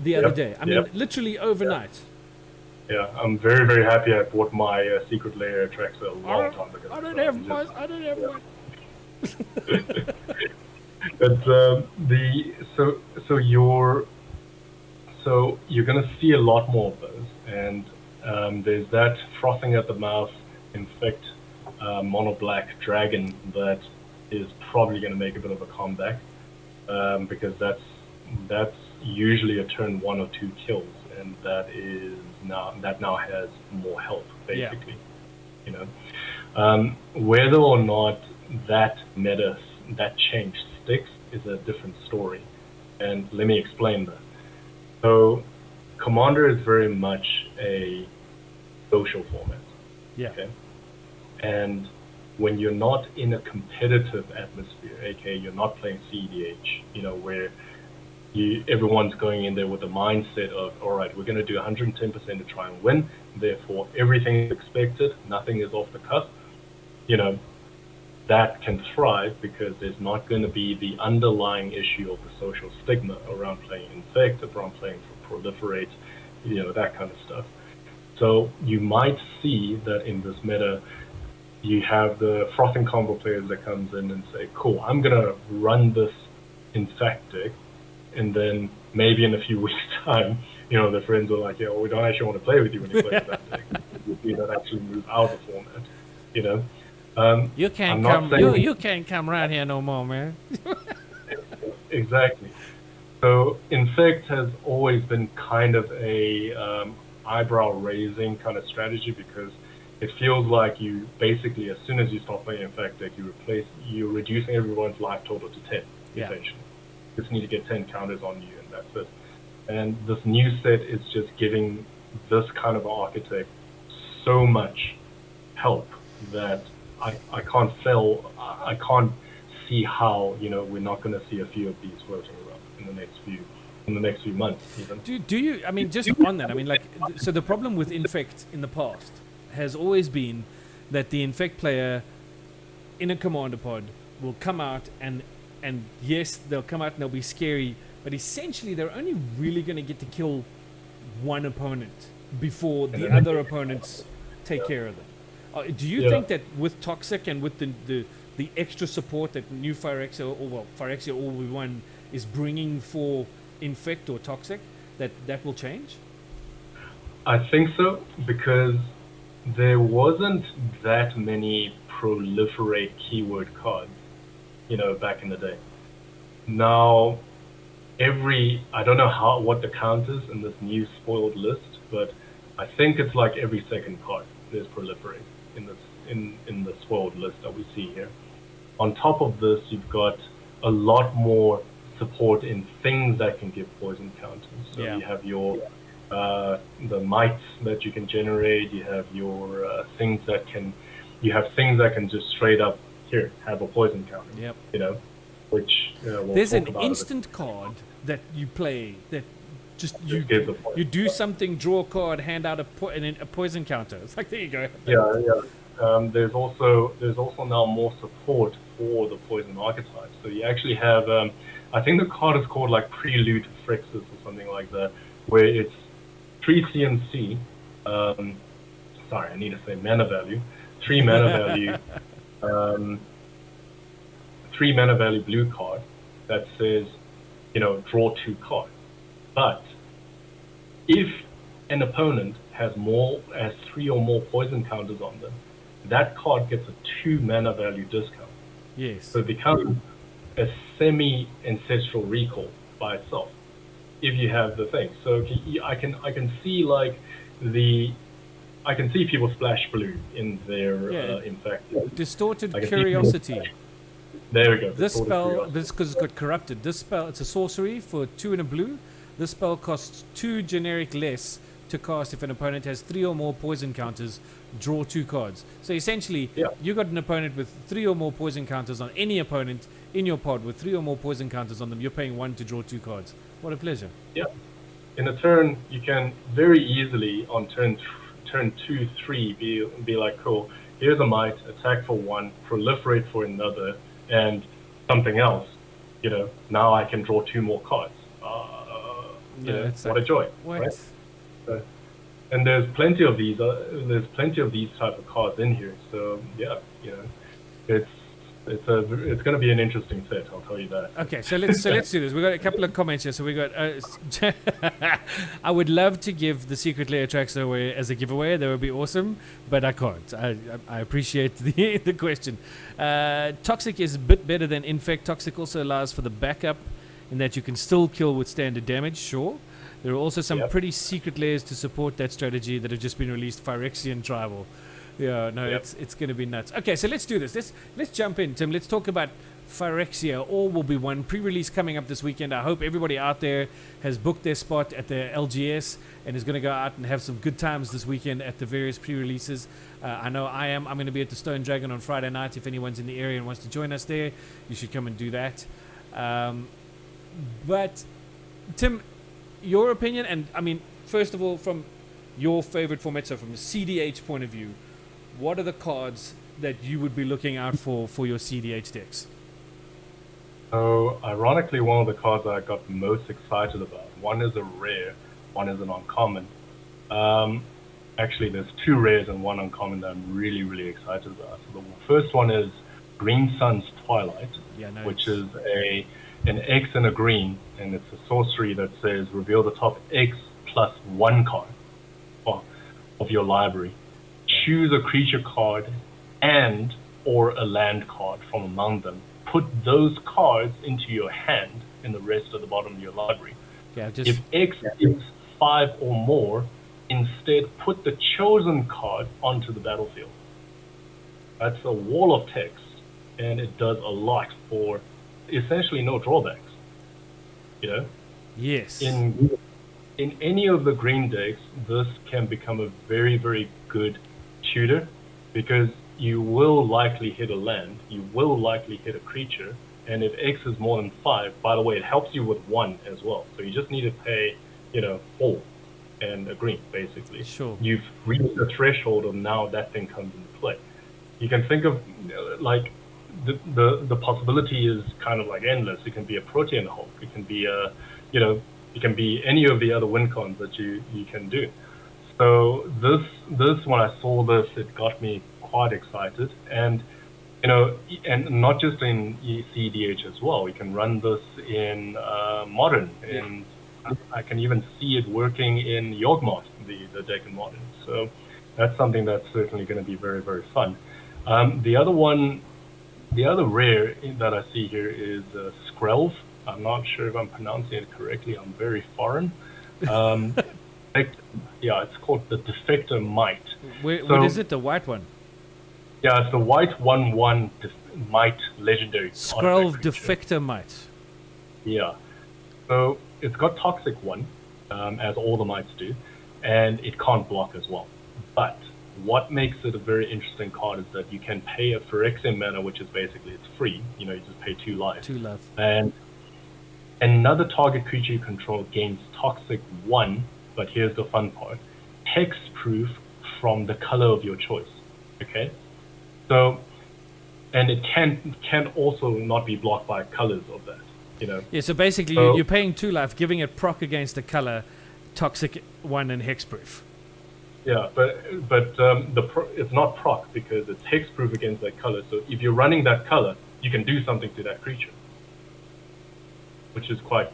the other day? I mean, literally overnight. Yeah, I'm very, very happy I bought my Secret Lair Atraxa a long time ago. I don't have one. But you're gonna see a lot more of those, and there's that frothing at the mouth infect mono black dragon that is probably gonna make a bit of a comeback, because that's usually a turn 1 or 2 kills, and that now has more health basically. You know, whether or not that change sticks is a different story, and let me explain that. So Commander is very much a social format. Yeah. Okay. And when you're not in a competitive atmosphere, aka you're not playing CEDH, you know, where everyone's going in there with the mindset of, all right, we're going to do 110% to try and win, therefore everything is expected, nothing is off the cuff, you know, that can thrive because there's not going to be the underlying issue of the social stigma around playing Infect, around playing for Proliferate, you know, that kind of stuff. So you might see that in this meta, you have the frothing combo players that comes in and say, cool, I'm going to run this Infect deck, and then maybe in a few weeks' time, you know, the friends are like, yeah, well, we don't actually want to play with you when you play that deck. We don't actually move out of the format, you know. You can't come. You can't come right here no more, man. Exactly. So Infect has always been kind of a eyebrow-raising kind of strategy, because it feels like you basically, as soon as you start playing Infect deck, you're reducing everyone's life total to 10. Essentially, you just need to get 10 counters on you, and that's it. And this new set is just giving this kind of architect so much help that I can't see how, you know, we're not going to see a few of these floating around in the next few months even. Do you, I mean, just on that, I mean, like, so the problem with Infect in the past has always been that the Infect player in a commander pod will come out and yes, they'll come out and they'll be scary, but essentially they're only really going to get to kill one opponent before the other opponents take care of them. Do you think that with Toxic and with the extra support that new Phyrexia, Phyrexia All-in-One is bringing for Infect or Toxic, that will change? I think so, because there wasn't that many proliferate keyword cards, you know, back in the day. Now, I don't know what the count is in this new spoiled list, but I think it's like every second card there's proliferate in the spoiled list that we see here. On top of this, you've got a lot more support in things that can give poison counters. So you have your the mites that you can generate. You have your things that can just straight up have a poison counter. Yep. You know, which there's an instant card that you play that just you do something, draw a card, hand out a poison counter. It's like, there you go. There's also now more support for the poison archetype. So you actually have, I think the card is called like Prelude Phyrexia or something like that, where it's 3 CMC. Sorry, I need to say mana value. 3 mana value. 3 mana value blue card that says, you know, draw 2 cards. But if an opponent has 3 or more poison counters on them, that card gets a 2 mana value discount. Yes. So it becomes a semi-ancestral recall by itself if you have the thing. So I can see like I can see people splash blue in their Infect. Distorted Curiosity. There we go. This spell, because it's got corrupted. This spell, it's a sorcery for 2 and a blue. This spell costs 2 generic less to cast if an opponent has 3 or more poison counters. Draw 2 cards. So essentially, you got an opponent with 3 or more poison counters on any opponent in your pod with 3 or more poison counters on them. You're paying 1 to draw 2 cards. What a pleasure. Yeah. In a turn, you can very easily on turn 2, 3 be like, cool. Here's a might, attack for 1, proliferate for another, and something else. You know, now I can draw 2 more cards. What a joy, right? And there's plenty of these. There's plenty of these type of cards in here. So yeah, you know, it's going to be an interesting set. I'll tell you that. Okay, so let's do this. We got a couple of comments here. So we got. I would love to give the secret layer tracks away as a giveaway. That would be awesome, but I can't. I appreciate the question. Toxic is a bit better than Infect. Toxic also allows for the backup, in that you can still kill with standard damage. Sure. There are also some pretty secret layers to support that strategy that have just been released. Phyrexian Tribal. Yeah, no, it's going to be nuts. Okay, so let's do this. Let's jump in, Tim. Let's talk about Phyrexia. All will be one. Pre-release coming up this weekend. I hope everybody out there has booked their spot at the LGS and is going to go out and have some good times this weekend at the various pre-releases. I know I am. I'm going to be at the Stone Dragon on Friday night. If anyone's in the area and wants to join us there, you should come and do that. But, Tim, your opinion, and I mean, first of all, from your favorite format, so from a CEDH point of view, what are the cards that you would be looking out for your CEDH decks? So, ironically, one of the cards that I got most excited about, one is a rare, one is an uncommon. Actually, there's two rares and one uncommon that I'm really, really excited about. So the first one is Green Sun's Twilight, which is an X and a green, and it's a sorcery that says reveal the top X plus one card of your library. Choose a creature card and or a land card from among them. Put those cards into your hand and the rest at the bottom of your library. If X is 5 or more, instead put the chosen card onto the battlefield. That's a wall of text, and it does a lot for essentially no drawbacks. You know? Yes. In any of the green decks, this can become a very, very good tutor, because you will likely hit a land, you will likely hit a creature, and if X is more than 5, by the way, it helps you with 1 as well. So you just need to pay, 4 and a green, basically. Sure. You've reached the threshold of now that thing comes into play. You can think of, like, the possibility is kind of like endless. It can be a Protean Hulk. It can be it can be any of the other win cons that you can do. So this when I saw this, it got me quite excited, and and not just in CEDH as well. We can run this in Modern, and I can even see it working in Yogg-Moth, the deck in Modern. So that's something that's certainly going to be very, very fun. The other rare that I see here is Skrelv. I'm not sure if I'm pronouncing it correctly. I'm very foreign. It's called the Defector Might. What is it? The white one? Yeah, it's the white 1/1 Might legendary. Skrelv Defector Might. Yeah. So it's got Toxic 1, as all the Mights do, and it can't block as well. But what makes it a very interesting card is that you can pay a Phyrexia mana, which is basically, it's free. You just pay 2 life. 2 life. And another target creature you control gains Toxic 1, but here's the fun part. Hexproof from the color of your choice. Okay? So, and it can also not be blocked by colors of that. Yeah, so basically you're paying 2 life, giving it proc against a color, Toxic 1 and Hexproof. Yeah, but it's not proc because it's hexproof against that color. So if you're running that color, you can do something to that creature, which is quite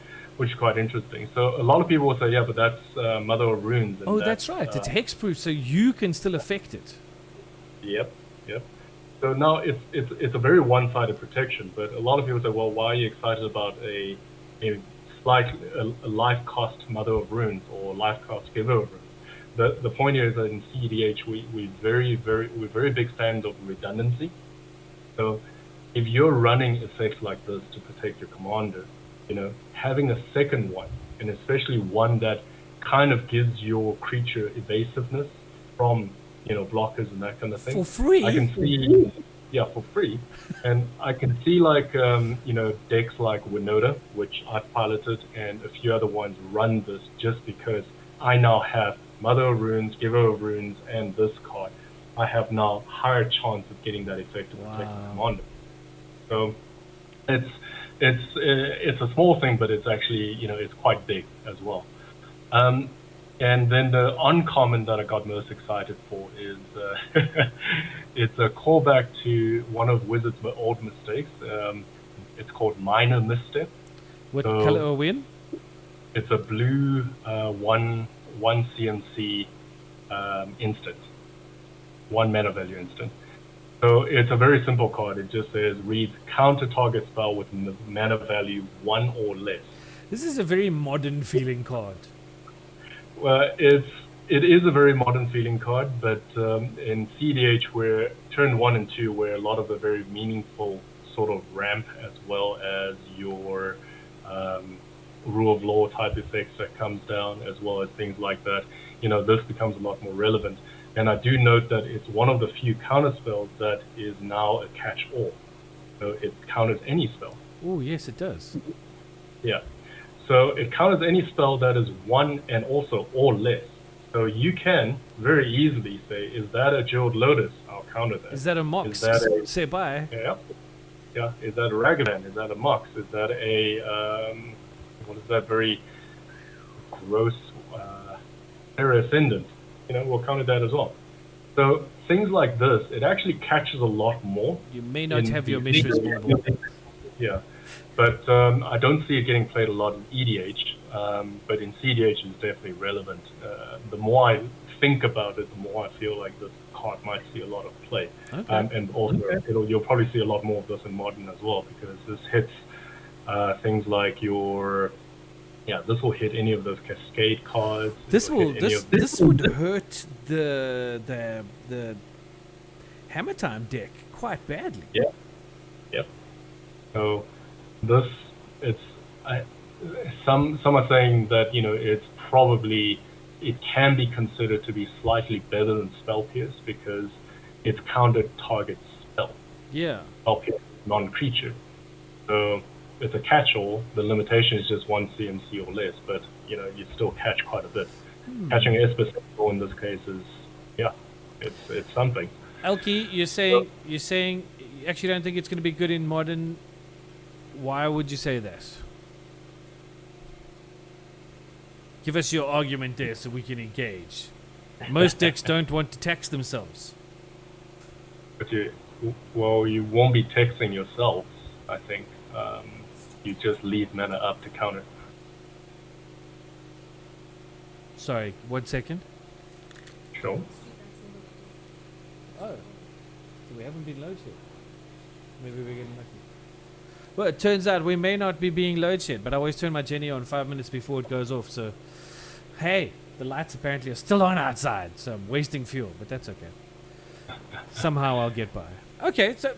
interesting. So a lot of people will say, yeah, but that's Mother of Runes. And that's right. It's hexproof, so you can still affect it. Yep. So now it's a very one-sided protection. But a lot of people say, well, why are you excited about a life cost Mother of Runes or life cost Giver of Runes? The point here is that in CEDH we're very big fans of redundancy. So if you're running effects like this to protect your commander, having a second one, and especially one that kind of gives your creature evasiveness from blockers and that kind of thing. For free? I can see, for free. And I can see decks like Winota, which I've piloted, and a few other ones run this just because I now have Mother of Runes, Giver of Runes, and this card. I have now higher chance of getting that effect to protect the commander. So it's a small thing, but it's actually it's quite big as well. And then the uncommon that I got most excited for is it's a callback to one of Wizards' old mistakes. It's called Minor Misstep. What So color are we in? it's a blue one CMC instant, one mana value instant. So it's a very simple card. It just says reads counter target spell with mana value 1 or less. This is a very modern feeling card. Well, it is a very modern feeling card, but in CEDH, where turn 1 and 2, where a lot of the very meaningful sort of ramp as well as your rule of law type effects that comes down, as well as things like that, this becomes a lot more relevant. And I do note that it's one of the few counter spells that is now a catch-all. So it counters any spell. Oh, yes, it does. Yeah. So it counters any spell that is 1 and also or less. So you can very easily say, is that a Jeweled Lotus? I'll counter that. Is that a Mox? Is that a, say bye. Yeah. Yeah. Is that a Ragavan? Is that a Mox? Is that a, what is that very gross, Terra Ascendant? We'll counter that as well. So things like this, it actually catches a lot more. You may not have your Mishra's Bauble. Yeah. But I don't see it getting played a lot in EDH, but in CEDH it's definitely relevant. The more I think about it, the more I feel like this card might see a lot of play. Okay. And also, you'll probably see a lot more of this in Modern as well, because this hits things like this will hit any of those Cascade cards. This would hurt the Hammer Time deck quite badly. Yeah. Yep. So some are saying that it can be considered to be slightly better than Spell Pierce because it's counter target spell. Yeah. Spell Pierce, non-creature. So it's a catch-all. The limitation is just 1 CMC or less, but you still catch quite a bit. Catching Esper Sentinel in this case is it's something. Elky, you're saying you actually don't think it's going to be good in Modern. Why would you say that? Give us your argument there so we can engage. Most decks don't want to tax themselves. But you won't be taxing yourselves, I think. You just leave mana up to counter. Sorry, 1 second. Sure. Oh, so we haven't been load shed. Maybe we're getting lucky. Well, it turns out we may not be being load shed, but I always turn my Jenny on 5 minutes before it goes off. So, hey, the lights apparently are still on outside, so I'm wasting fuel, but that's okay. Somehow I'll get by. Okay, so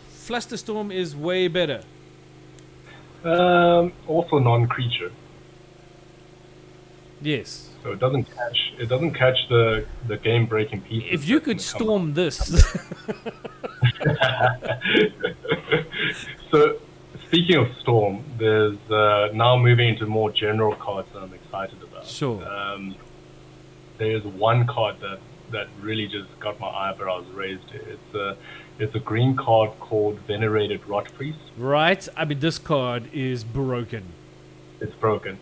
Flusterstorm is way better. Also non-creature. Yes. So it doesn't catch the game-breaking pieces. If you could storm this. So speaking of Storm, there's now moving into more general cards that I'm excited about. Sure. There's one card that really just got my eyebrows raised. It's a green card called Venerated Rot Priest. Right. I mean, this card is broken. It's broken.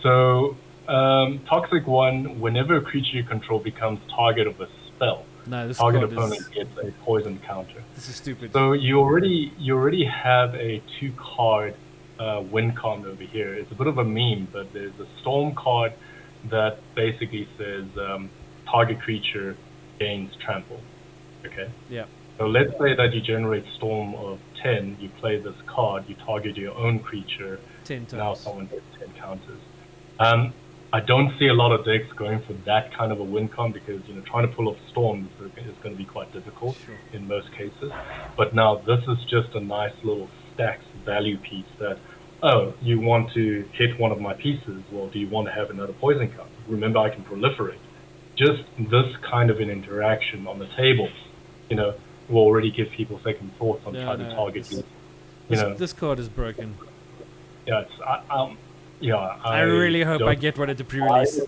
So Toxic 1, whenever a creature you control becomes target of a spell, target opponent gets a poison counter. This is stupid. So you already have a 2-card win con over here. It's a bit of a meme, but there's a Storm card that basically says target creature gains trample. Okay? Yeah. So let's say that you generate Storm of 10, you play this card, you target your own creature, 10 times. Now someone gets 10 counters. I don't see a lot of decks going for that kind of a win con because trying to pull off Storm is going to be quite difficult in most cases. But now this is just a nice little stacks value piece that, you want to hit one of my pieces, well, do you want to have another poison counter? Remember, I can proliferate. Just this kind of an interaction on the table, will already give people second thoughts on trying to target you. This card is broken. Yeah, I really hope I get one at the pre-release.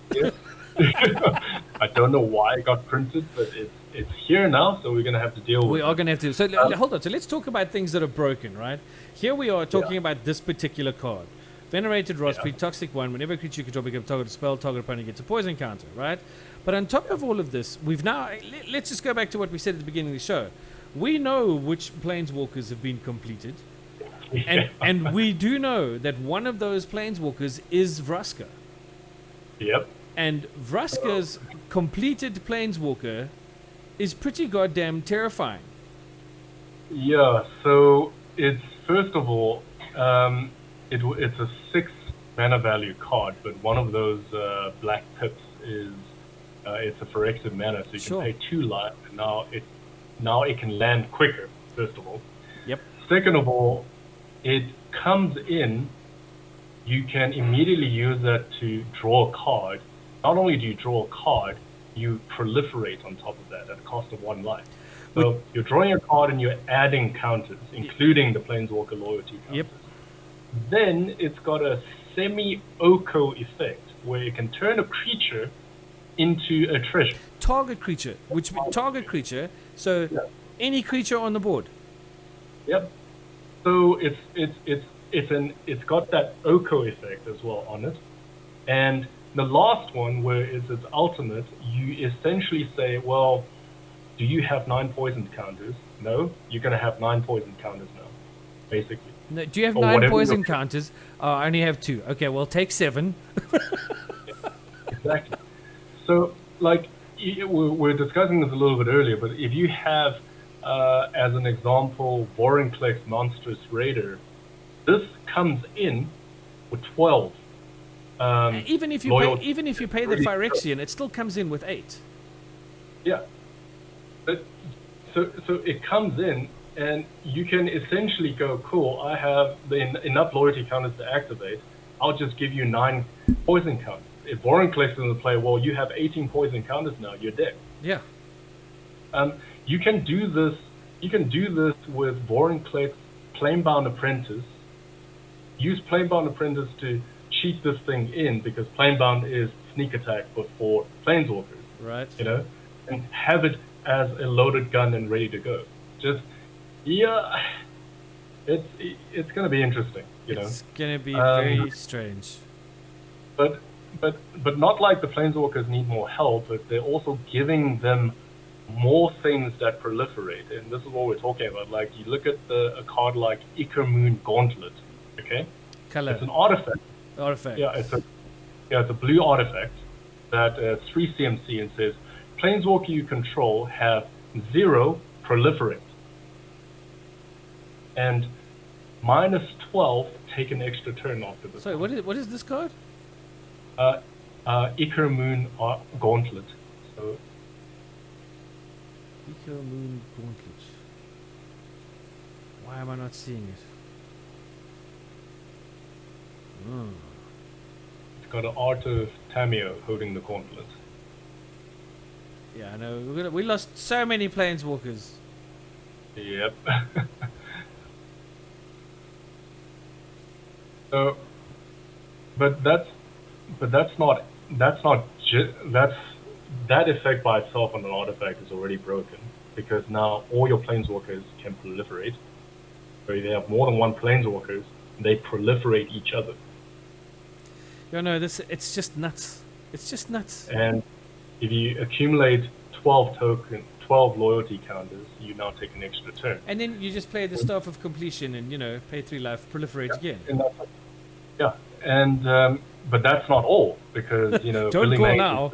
I don't know why it got printed, but it's here now, so we're going to have to deal with it. We are going to have to. So hold on. So let's talk about things that are broken, right? Here we are talking about this particular card. Venerated Rosprey, Toxic 1. Whenever a creature you control becomes target spell, target opponent gets a poison counter, right? But on top of all of this, we've now... Let's just go back to what we said at the beginning of the show. We know which Planeswalkers have been completed. And we do know that one of those Planeswalkers is Vraska. Yep. And Vraska's completed Planeswalker is pretty goddamn terrifying. Yeah, so it's, first of all, it's a 6 mana value card, but one of those black pips is, it's a Phyrexia mana, so you can pay 2 life, and now it can land quicker, first of all. Yep. Second of all, it comes in, you can immediately use that to draw a card. Not only do you draw a card, you proliferate on top of that at a cost of 1 life. So you're drawing a card and you're adding counters, including the Planeswalker loyalty counters. Yep. Then it's got a semi-Oko effect, where it can turn a creature into a treasure. Target creature, target creature, so any creature on the board. Yep. So it's got that Oko effect as well on it. And the last one, where it's its ultimate, you essentially say, well, do you have 9 poison counters? No, you're going to have 9 poison counters now, basically. No, do you have 9 poison counters? I only have 2. Okay, well, take 7. Exactly. So, like, we're discussing this a little bit earlier, but if you have, as an example, Vorinclex Monstrous Raider, this comes in with 12. Even if you pay the Phyrexian, it still comes in with 8. Yeah. But so it comes in, and you can essentially go, cool, I have enough loyalty counters to activate. I'll just give you 9 poison counters. If Vorinclex is in the play, well, you have 18 poison counters now. You're dead. Yeah. You can do this. You can do this with Vorinclex Planebound Apprentice. Use Planebound Apprentice to cheat this thing in, because Planebound is sneak attack but for Planeswalkers. Right. You know, and have it as a loaded gun and ready to go. Just, it's going to be interesting. It's going to be very strange. But not like the Planeswalkers need more help, but they're also giving them more things that proliferate. And this is what we're talking about. Like, you look at a card like Moon Gauntlet, okay? Color. It's an artifact. Yeah, it's a blue artifact that 3 CMC and says, Planeswalker you control have 0 proliferate. And -12 take an extra turn after this. Sorry, what is this card? Moon Gauntlet. So Moon Gauntlet. Why am I not seeing it? Oh. It's got an art of Tamio holding the gauntlet. Yeah, I know. We lost so many Planeswalkers. Yep. So, that effect by itself on an artifact is already broken, because now all your Planeswalkers can proliferate. So if you have more than 1 Planeswalkers, they proliferate each other. It's just nuts. It's just nuts. And if you accumulate 12 loyalty counters, you now take an extra turn. And then you just play the Staff of Completion and, pay 3 life, proliferate again. But that's not all, because, Billy Mays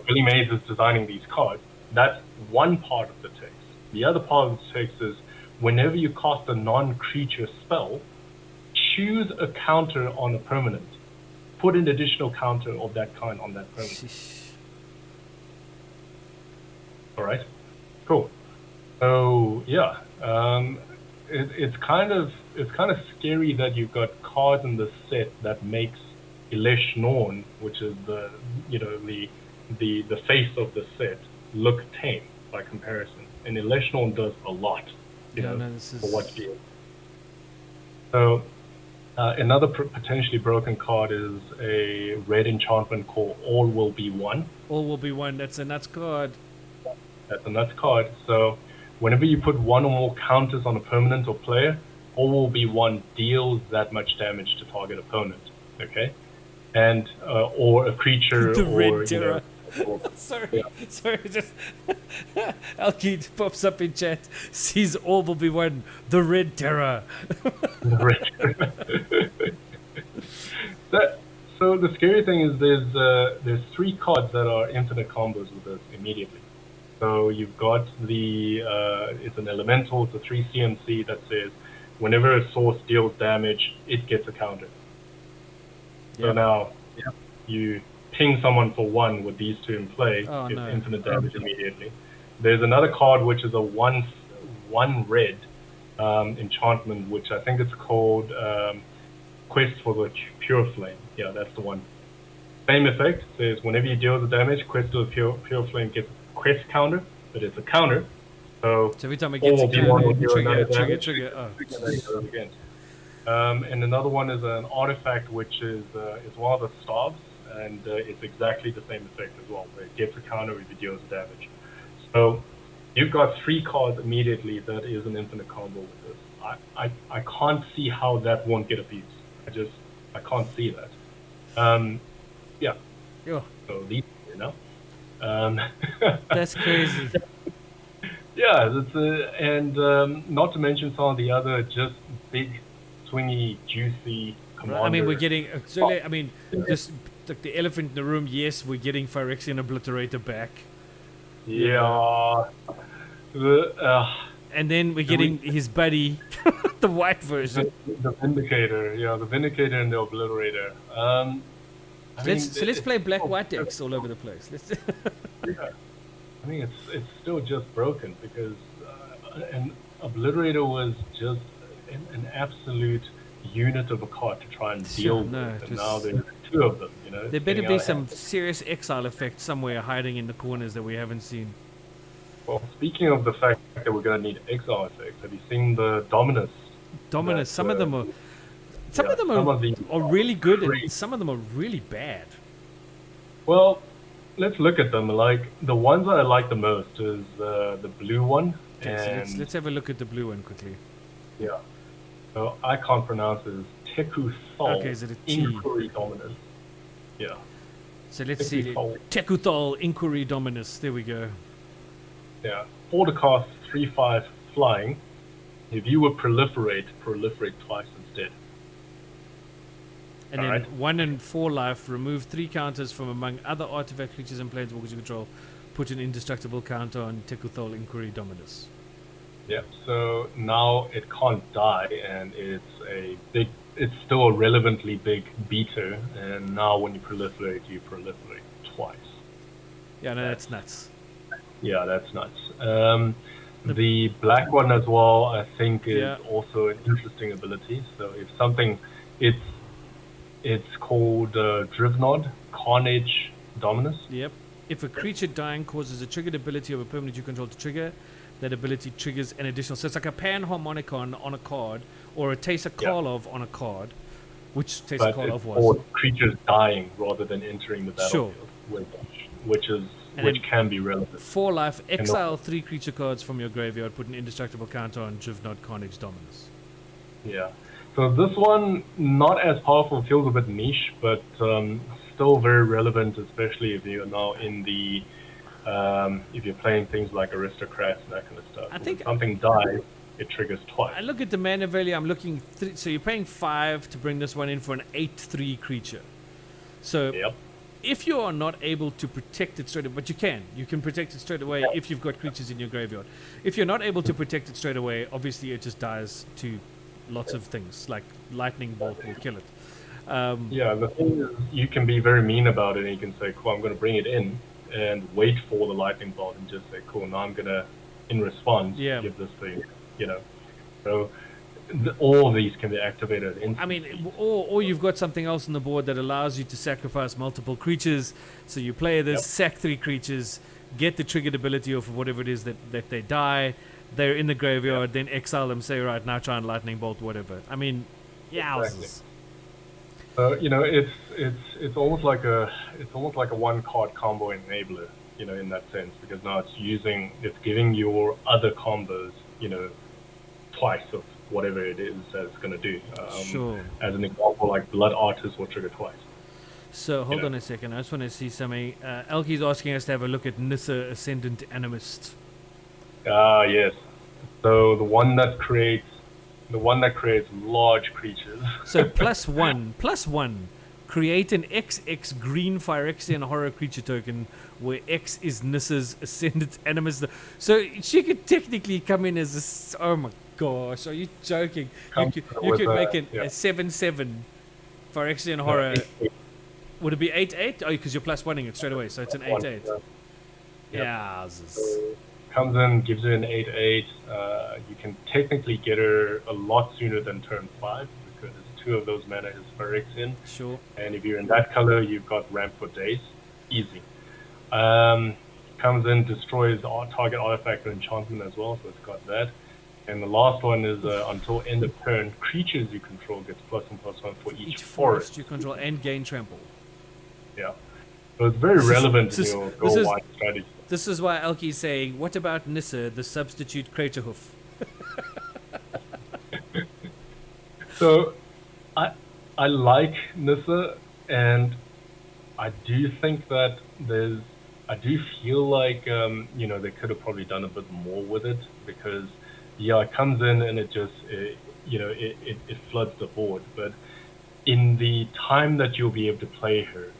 Billy Mays is designing these cards. That's one part of the text. The other part of the text is, whenever you cast a non-creature spell, choose a counter on a permanent. Put an additional counter of that kind on that permanent. All right, cool. So yeah, it's kind of scary that you've got cards in the set that makes Elesh Norn, which is the face of the set, look tame by comparison. And Elesh Norn does a lot, for what she is. So another potentially broken card is a red enchantment called All Will Be One. All Will Be One. That's a nuts card. That's a nuts card. So whenever you put 1 or more counters on a permanent or player, all will be one deals that much damage to target opponent. Okay, and or a creature The or red terror. Sorry, just Alki pops up in chat, sees all will be one, the red terror. So the scary thing is there's 3 cards that are infinite combos with us immediately. So you've got the it's an elemental, it's a 3 CMC that says whenever a source deals damage, it gets a counter. So now you ping someone for 1 with these 2 in play, it's infinite damage immediately. There's another card which is a 1 red enchantment, which I think it's called Quest for the Pure Flame. Yeah, that's the one. Same effect, says whenever you deal the damage, Quest for the Pure Flame gets a quest counter, but it's a counter. So every time it gets a counter, trigger. And another one is an artifact, which is one of the staves, and it's exactly the same effect as well, where it gets a counter if it deals damage. So you've got 3 cards immediately that is an infinite combo with this. I can't see how that won't get abused. I can't see that. Yeah. So these, That's crazy. Yeah, and not to mention some of the other just big, swingy, juicy commanders. I mean, we're getting. Just like the elephant in the room. Yes, we're getting Phyrexia and Obliterator back. Yeah. And then we're getting his buddy, the white version. The Vindicator, the Vindicator and the Obliterator. Let's play black-white decks all over the place. I mean, it's still just broken because an Obliterator was just an absolute unit of a card to try and deal with, and now there's 2 of them. There better be some serious exile effect somewhere hiding in the corners that we haven't seen. Well, speaking of the fact that we're going to need exile effects, have you seen the Dominus? Some of them are. Some of them are really good, and some of them are really bad. Well, let's look at them. Like the ones that I like the most is the blue one. Okay, so let's have a look at the blue one quickly. Yeah. So I can't pronounce it. Teku Thal. Okay, is it a T? Inquiry Dominus. Yeah. So let's see. Teku Thal Inquiry Dominus. There we go. Yeah. For the cost 3/5 flying. If you would proliferate twice instead. And then 1 and 4 life, remove 3 counters from among other artifact creatures and planeswalkers you control. Put an indestructible counter on Teku Thal Inquiry Dominus. Yeah, so now it can't die, and it's still a relevantly big beater, and now when you proliferate twice. Yeah, no, that's nuts. Yeah, that's nuts. The black one as well, I think, is also an interesting ability. So if something, it's called Drivnod, Carnage Dominus. Yep. If a creature dying causes a triggered ability of a permanent you control to trigger, that ability triggers an additional. So it's like a Panharmonicon on a card, or a Teysa Karlov on a card, which Teysa Karlov was. Or creatures dying rather than entering the battlefield, which can be relevant. 4 life, exile 3 creature cards from your graveyard, put an indestructible counter on Drivnod, Carnage Dominus. Yeah. So this one, not as powerful, feels a bit niche, but still very relevant, especially if you're now in the if you're playing things like aristocrats and that kind of stuff. I think if something dies, it triggers twice. I look at the mana value. I'm looking. So you're paying 5 to bring this one in for an 8/3 creature. So if you are not able to protect it straight away, but you can protect it straight away if you've got creatures in your graveyard. If you're not able to protect it straight away, obviously it just dies to lots of things, like lightning bolt will kill it. The thing is, you can be very mean about it, and you can say, cool, I'm going to bring it in and wait for the lightning bolt and just say, cool, now I'm going to, in response, give this thing, So all of these can be activated instantly. I mean, or you've got something else on the board that allows you to sacrifice multiple creatures. So you play this, sack 3 creatures, get the triggered ability of whatever it is that they die. They're in the graveyard, then exile them. Say, right now, try and lightning bolt, whatever. I mean, exactly. It's almost like a 1-card combo enabler, in that sense, because now it's giving your other combos, twice of whatever it is that it's going to do. Sure. As an example, like Blood Artist will trigger twice. So hold on a second. I just want to see something. Elky's asking us to have a look at Nissa Ascendant Animist. Ah, yes. So the one that creates large creatures. So plus one. Create an XX green Phyrexian horror creature token where X is Nissa's Ascendant Animist. So she could technically come in as a. Oh my gosh, are you joking? You could make a 7/7 Phyrexian horror. Would it be 8/8? Oh, because you're plus one-ing it straight away, so it's an 8/8. Yeah. Comes in, gives you an 8/8. You can technically get her a lot sooner than turn 5 because 2 of those mana is Phyrexian. Sure. And if you're in that color, you've got ramp for days. Easy. Comes in, destroys target artifact or enchantment as well, so it's got that. And the last one is until end of turn, creatures you control gets +1/+1 for each forest you control and gain trample. Yeah. So it's very relevant in your go-wide strategy. This is why Elky is saying, what about Nissa, the substitute Craterhoof? So I like Nissa, and I do think that I do feel like they could have probably done a bit more with it, because it comes in and it just it floods the board, but in the time that you'll be able to play her,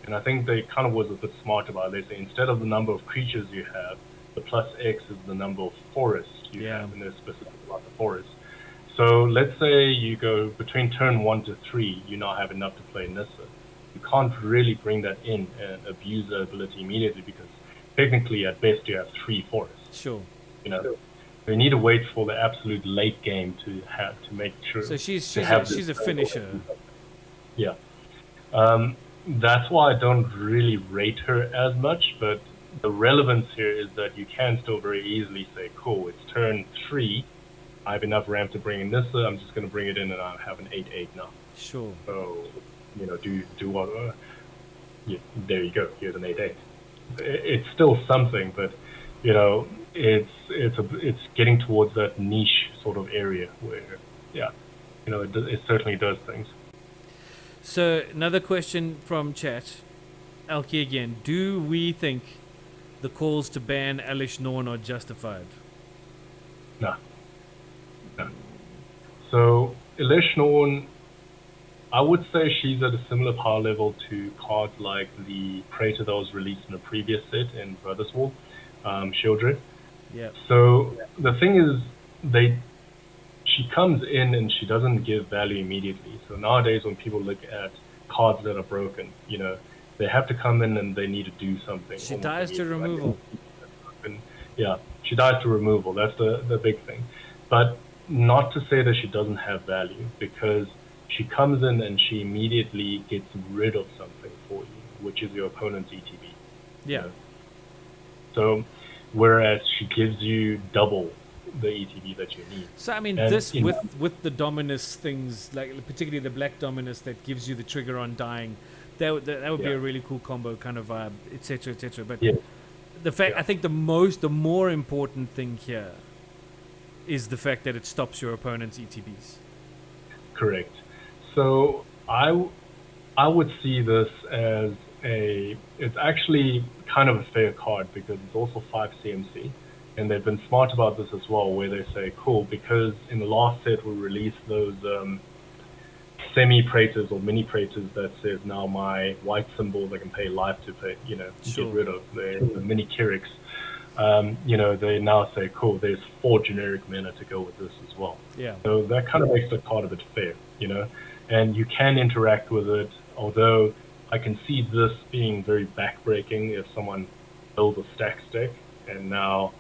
and I think they kind of was a bit smart about it. They say instead of the number of creatures you have, the +X is the number of forests you have, and they're specific about the forest. So let's say you go between turn 1 to 3, you now have enough to play Nissa. You can't really bring that in and abuse the ability immediately, because technically at best you have 3 forests. Sure. You need to wait for the absolute late game to make sure. So she's a finisher. Yeah. That's why I don't really rate her as much, but the relevance here is that you can still very easily say, cool, it's turn 3, I have enough ramp to bring in Nissa, I'm just going to bring it in and I have an 8/8 now. Sure. So, do what, there you go, here's an 8/8. It's still something, but, it's getting towards that niche sort of area where, it certainly does things. So another question from chat, Elky again. Do we think the calls to ban Elish Norn are justified? No. So Elish Norn, I would say she's at a similar power level to cards like the Praetor that was released in a previous set in Brothers War, Shieldred. Yeah. So the thing is, she comes in and she doesn't give value immediately. So nowadays when people look at cards that are broken, they have to come in and they need to do something. She dies to removal. Yeah, she dies to removal. That's the big thing. But not to say that she doesn't have value, because she comes in and she immediately gets rid of something for you, which is your opponent's ETB. Yeah. So whereas she gives you double the ETB that you need. So I mean, with the Dominus things, like particularly the Black Dominus that gives you the trigger on dying, that would be a really cool combo kind of vibe, etc., etc. But the fact, I think the more important thing here is the fact that it stops your opponent's ETBs. Correct. So I would see this as it's actually kind of a fair card, because it's also 5 CMC. And they've been smart about this as well, where they say, cool, because in the last set we released those semi-Praetors or mini-Praetors that says now my white symbols I can pay life to pay, get rid of the mini Kyrix. They now say, cool, there's 4 generic mana to go with this as well. Yeah. So that kind of makes the card a bit fair, and you can interact with it, although I can see this being very backbreaking if someone builds a stack deck and now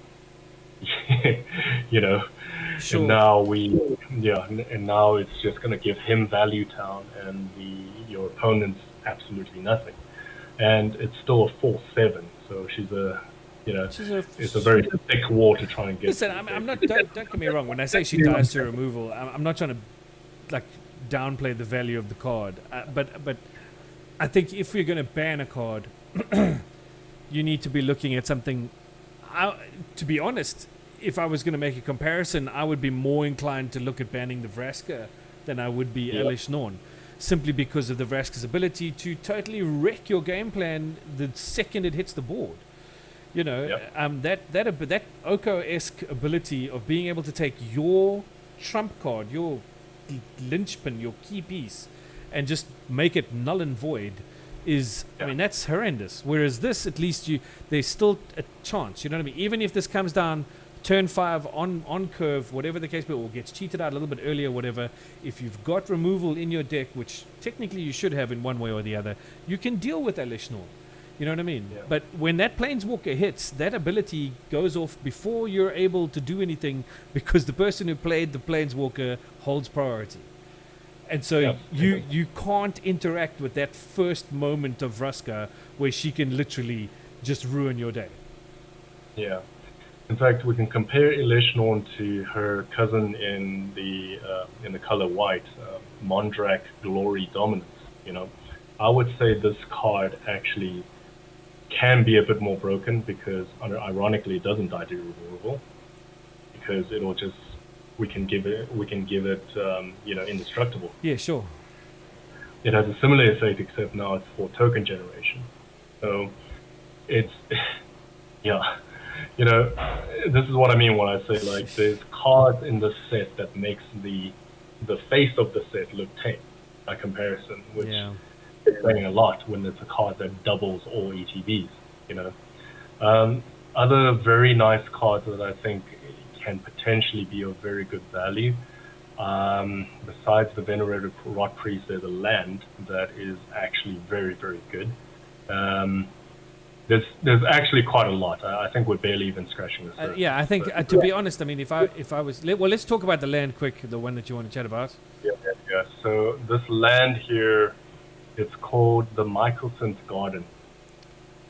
Sure. and now it's just going to give him value town and your opponent's absolutely nothing, and it's still a 4/7, so it's a very thick war to try and get. Listen, I'm not. Don't get me wrong. When I say she dies to removal, I'm not trying to downplay the value of the card, but I think if you're going to ban a card, you need to be looking at something. To be honest, if I was going to make a comparison, I would be more inclined to look at banning the Vraska than I would be Elish Norn, simply because of the Vraska's ability to totally wreck your game plan the second it hits the board. You know, that Oko-esque ability of being able to take your trump card, your linchpin, your key piece, and just make it null and void is, I mean, that's horrendous. Whereas this, at least there's still a chance. You know what I mean? Even if this comes down turn 5 on curve, whatever the case may be, or gets cheated out a little bit earlier, whatever, if you've got removal in your deck, which technically you should have in one way or the other, you can deal with Elish Norn. You know what I mean? Yeah. But when that Planeswalker hits, that ability goes off before you're able to do anything, because the person who played the Planeswalker holds priority. And so you can't interact with that first moment of Vraska where she can literally just ruin your day. Yeah. In fact, we can compare Elish Norn to her cousin in the color white, Mondrak Glory Dominance. You know, I would say this card actually can be a bit more broken, because ironically it doesn't die to removal, because it'll just we can give it indestructible. Yeah, sure. It has a similar effect, except now it's for token generation. So it's this is what I mean when I say, like, there's cards in the set that makes the face of the set look tame by comparison, which is saying a lot when it's a card that doubles all ETBs, you know. Other very nice cards that I think can potentially be of very good value, besides the Venerated Rot Priest, there's a land that is actually very, very good. There's actually quite a lot. I think we're barely even scratching the surface. I think to be honest, I mean, if I was let's talk about the land quick, the one that you want to chat about. Yeah. So this land here, it's called the Michelson's Garden.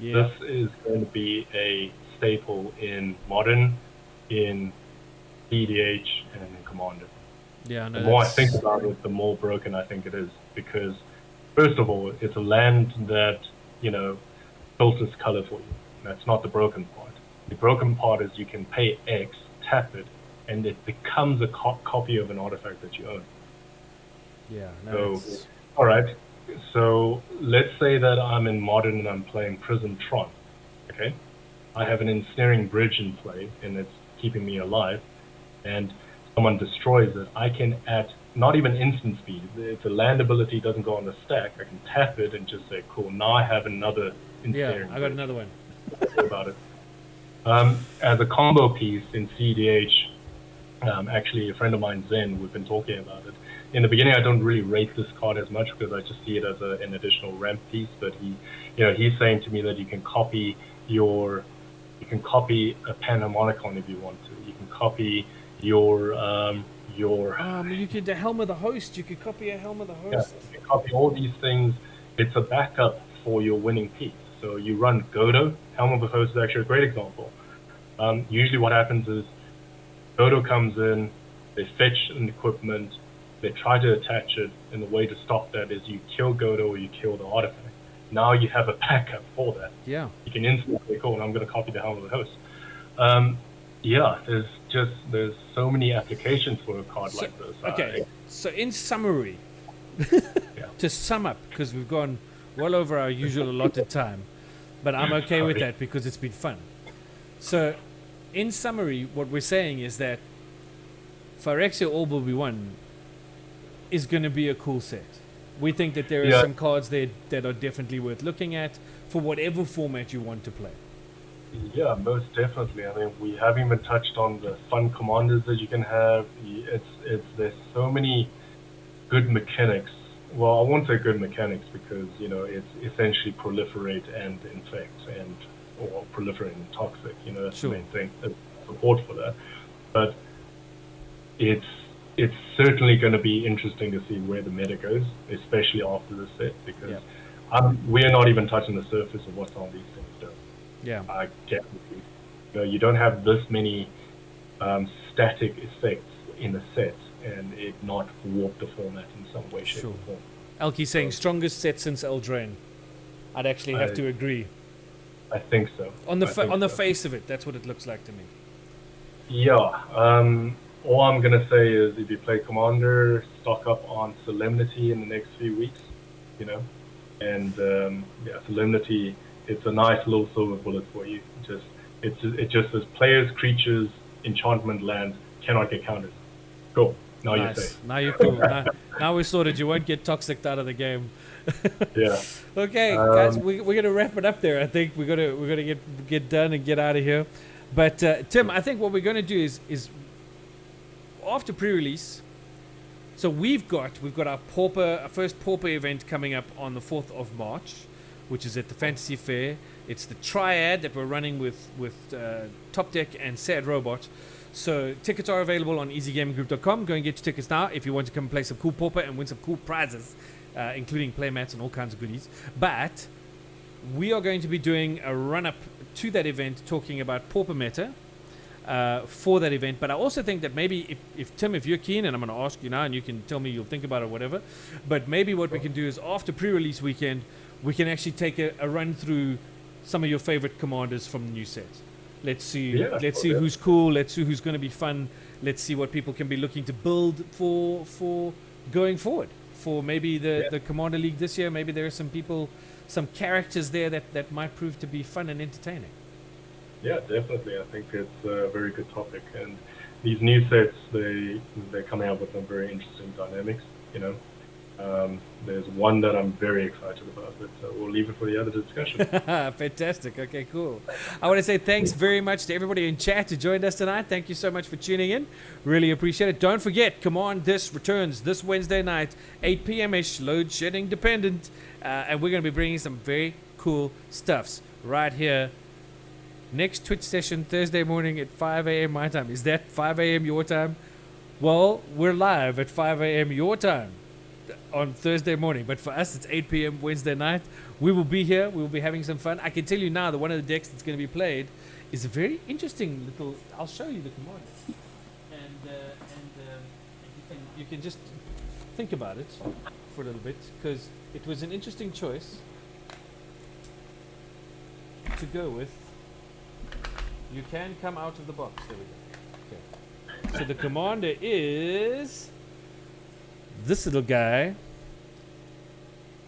Yeah. This is going to be a staple in Modern, in EDH, and in Commander. Yeah, no, the more I think about it, the more broken I think it is, because first of all, it's a land that, you know, filters color for you. That's not the broken part. The broken part is you can pay X, tap it, and it becomes a copy of an artifact that you own. Yeah. No, so, all right. So let's say that I'm in Modern and I'm playing Prison Tron. Okay, I have an Ensnaring Bridge in play, and it's keeping me alive. And someone destroys it. I can, at not even instant speed, if the land ability doesn't go on the stack, I can tap it and just say, cool, now I have another Ensnaring Bridge. I got another one. Don't worry about it. As a combo piece in CEDH, actually a friend of mine, Zen, we've been talking about it. In the beginning, I don't really rate this card as much because I just see it as an additional ramp piece. But he's saying to me that you can copy a Panharmonicon if you want to. You can copy your you could the Helm of the Host. You could copy a Helm of the Host. Yeah, you can copy all these things. It's a backup for your winning piece. So you run Godo. Helm of the Host is actually a great example. Usually what happens is Godo comes in, they fetch an equipment, they try to attach it, and the way to stop that is you kill Godo or you kill the artifact. Now you have a backup for that. Yeah. You can instantly call, and I'm going to copy the Helm of the Host. There's so many applications for a card like this. Okay, so in summary, to sum up, because we've gone well over our usual allotted time, but I'm okay with that because it's been fun. So, in summary, what we're saying is that Phyrexia All Will Be One is going to be a cool set. We think that there are some cards there that are definitely worth looking at for whatever format you want to play. Yeah, most definitely. I mean, we haven't even touched on the fun commanders that you can have. There's so many good mechanics. Well, I won't say good mechanics because, you know, it's essentially proliferate and infect or proliferate and toxic. You know, that's the main thing. There's support for that. But it's certainly going to be interesting to see where the meta goes, especially after this set, because we're not even touching the surface of what some of these things do. Yeah, I definitely. You don't have this many static effects in a set and it not warp the format in some way, shape, or form. Elkie saying strongest set since Eldraine. I'd actually have to agree. I think so. On the face of it, that's what it looks like to me. Yeah. All I'm gonna say is if you play Commander, stock up on Solemnity in the next few weeks. You know, and yeah, Solemnity. It's a nice little silver bullet for you. It just says players, creatures, enchantment lands cannot get countered. Cool. Now you're Nice. safe. Now you're cool. Now we sorted. You won't get toxic out of the game. Yeah. Okay, guys, we're gonna wrap it up there. I think we're gonna get done and get out of here. But Tim, I think what we're gonna do is after pre-release. So we've got our first Pauper event coming up on the 4th of March, which is at the Fantasy Fair. It's the triad that we're running with Top Deck and Sad Robot. So tickets are available on easygaminggroup.com. Go and get your tickets now if you want to come and play some cool Pauper and win some cool prizes, including playmats and all kinds of goodies. But we are going to be doing a run-up to that event talking about Pauper Meta for that event. But I also think that maybe if Tim, if you're keen, and I'm going to ask you now and you can tell me you'll think about it or whatever, but maybe what we can do is after pre-release weekend, we can actually take a run through some of your favorite commanders from the new set. Let's see who's cool. Let's see who's going to be fun. Let's see what people can be looking to build for going forward. For maybe the Commander League this year, maybe there are some people, some characters there that might prove to be fun and entertaining. Yeah, definitely. I think it's a very good topic, and these new sets they're coming up with some very interesting dynamics. You know, there's one that I'm very excited about, but we'll leave it for the other discussion. Fantastic. Okay, cool. I want to say thanks very much to everybody in chat who joined us tonight. Thank you so much for tuning in. Really appreciate it. Don't forget, Command This returns this Wednesday night, 8 p.m.-ish, load shedding dependent, and we're going to be bringing some very cool stuffs right here. Next Twitch session Thursday morning at 5 a.m. my time. Is that 5 a.m. your time? Well, we're live at 5 a.m. your time on Thursday morning, but for us it's 8 p.m. Wednesday night. We will be here. We will be having some fun. I can tell you now that one of the decks that's going to be played is a very interesting little. I'll show you the commander, and you can just think about it for a little bit, because it was an interesting choice to go with. You can come out of the box. There we go. Okay. So the commander is this little guy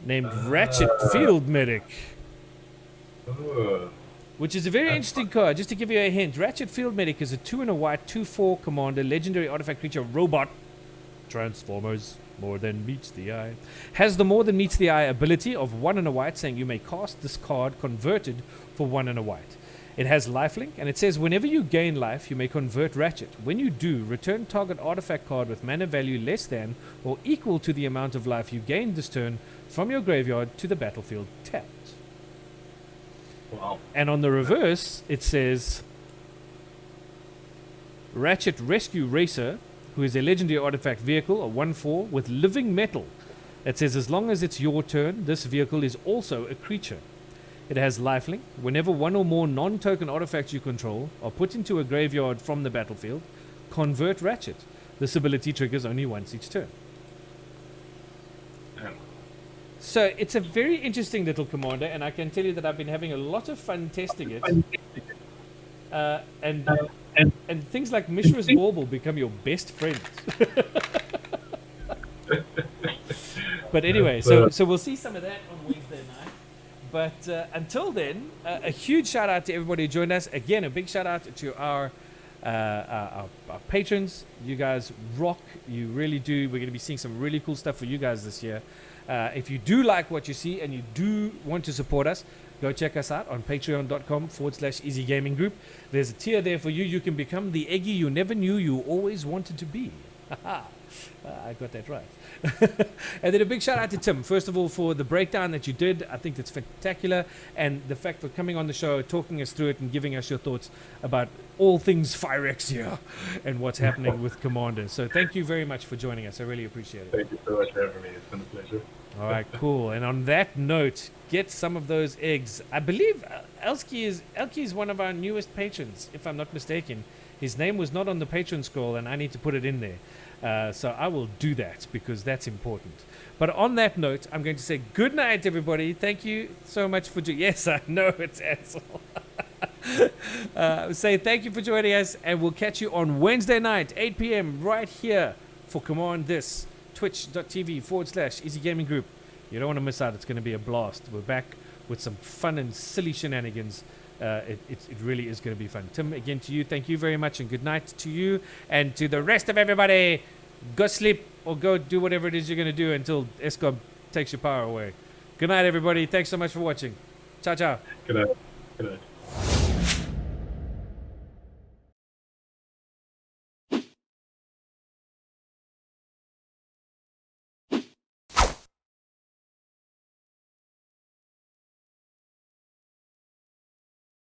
named Ratchet Field Medic, which is a very interesting card. Just to give you a hint, Ratchet Field Medic is a 2 and a white 2/4 commander, legendary artifact creature, robot, Transformers, more than meets the eye. Has the more than meets the eye ability of 1 and a white, saying you may cast this card converted for 1 and a white. It has lifelink, and it says whenever you gain life, you may convert Ratchet. When you do, return target artifact card with mana value less than or equal to the amount of life you gained this turn from your graveyard to the battlefield tapped. Wow. And on the reverse, it says Ratchet Rescue Racer, who is a legendary artifact vehicle, a 1/4 with living metal. It says as long as it's your turn, this vehicle is also a creature. It has lifelink. Whenever one or more non-token artifacts you control are put into a graveyard from the battlefield, convert Ratchet. This ability triggers only once each turn. So it's a very interesting little commander, and I can tell you that I've been having a lot of fun testing it. And things like Mishra's Bauble become your best friend. But anyway, so we'll see some of that on Wednesday night. But until then, a huge shout out to everybody who joined us. Again, a big shout out to our patrons. You guys rock. You really do. We're going to be seeing some really cool stuff for you guys this year. If you do like what you see and you do want to support us, go check us out on patreon.com/easygaminggroup. There's a tier there for you. You can become the Eggy you never knew you always wanted to be. I got that right. And then a big shout out to Tim, first of all, for the breakdown that you did. I think that's spectacular, and the fact for coming on the show, talking us through it and giving us your thoughts about all things Phyrexia and what's happening with Commander. So thank you very much for joining us. I really appreciate it. Thank you so much for having me. It's been a pleasure. All right, cool. And on that note, get some of those eggs. I believe Elski is one of our newest patrons, if I'm not mistaken. His name was not on the patron scroll, and I need to put it in there. So I will do that because that's important. But on that note, I'm going to say good night, everybody. Thank you so much for yes, I know it's Ansel. Say thank you for joining us, and we'll catch you on Wednesday night, 8 p.m. right here for Command This, twitch.tv/Easy Gaming Group. You don't want to miss out. It's going to be a blast. We're back with some fun and silly shenanigans. It really is going to be fun. Tim, again to you, thank you very much, and good night to you, and to the rest of everybody. Go sleep or go do whatever it is you're going to do until Eskom takes your power away. Good night, everybody. Thanks so much for watching. Ciao, ciao. Good night. Good night.